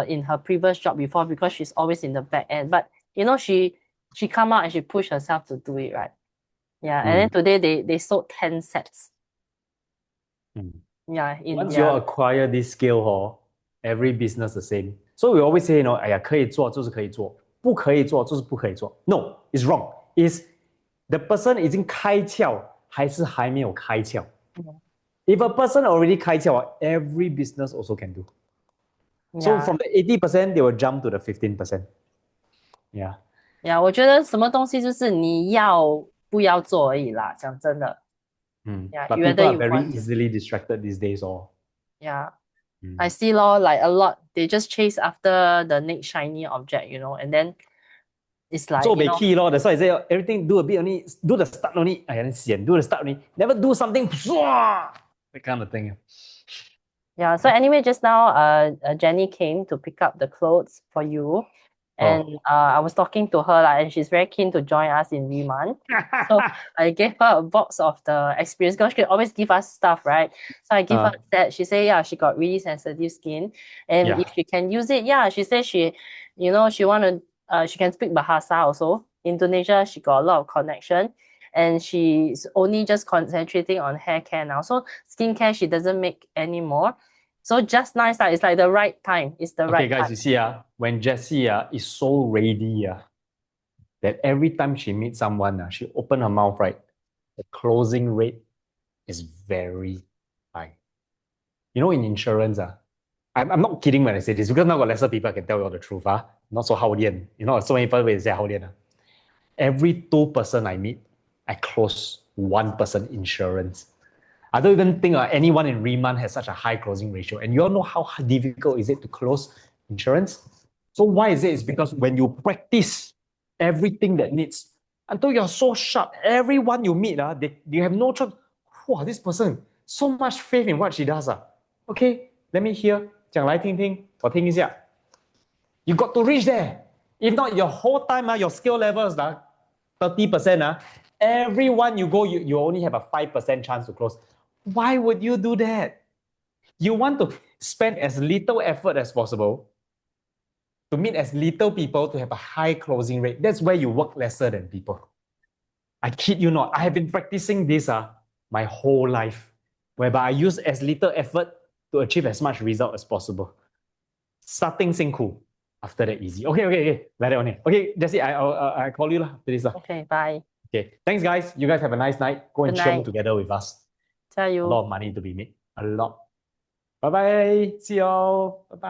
in her previous job before because she's always in the back end. But she come out and she pushed herself to do it, right? Yeah. And then today they sold 10 sets. Yeah. Once you acquire this skill, every business the same. So we always say, 哎呀，可以做就是可以做，不可以做就是不可以做。No, it's wrong. Is the person 已经开窍还是还没有开窍？ If a person already 开窍, every business also can do. So from the 80%, they will jump to the 15%. Yeah. Yeah, 我觉得什么东西就是你要不要做而已啦，讲真的。Yeah, But whether people are you very want to. easily distracted these days. Yeah. I see like a lot, they just chase after the next shiny object, and then it's like, 做不起that's why I say everything do a bit only, do the start only. Then sian, do the start only. Never do something, that kind of thing. Yeah, so anyway, just now Jenny came to pick up the clothes for you. And I was talking to her and she's very keen to join us in Remand. So I gave her a box of the experience because she always give us stuff, right? So I give her that. She said, yeah, she got really sensitive skin. And if she can use it, she said she can speak Bahasa also. Indonesia, she got a lot of connection. And she's only just concentrating on hair care now. So skincare, she doesn't make anymore. So just nice, it's like the right time. It's the right time. Okay, guys, you see, when Jessie is so ready, that every time she meets someone, she open her mouth, right? The closing rate is very high. In insurance, I'm not kidding when I say this because now got lesser people can tell you all the truth. Not so haolian. So many people will say haolian. Every 2 person I meet, I close 1% insurance. I don't even think anyone in Remand has such a high closing ratio. And you all know how difficult is it to close insurance? So why is it? It's because when you practice everything that needs, until you're so sharp, everyone you meet, you have no choice. Wow, this person, so much faith in what she does. Okay, let me hear. 讲来听听，我听一下. You got to reach there. If not, your whole time, your skill levels, 30%, everyone you go, you only have a 5% chance to close. Why would you do that? You want to spend as little effort as possible to meet as little people to have a high closing rate. That's where you work lesser than people. I kid you not. I have been practicing this my whole life, whereby I use as little effort to achieve as much result as possible. Starting cool. After that, easy. Okay. Like that only. Okay, Jesse, I call you after this. Okay, bye. Okay, thanks, guys. You guys have a nice night. Go and Good chiong night. together with us. Tell A you. lot of money to be made. A lot. Bye-bye. See y'all. Bye-bye.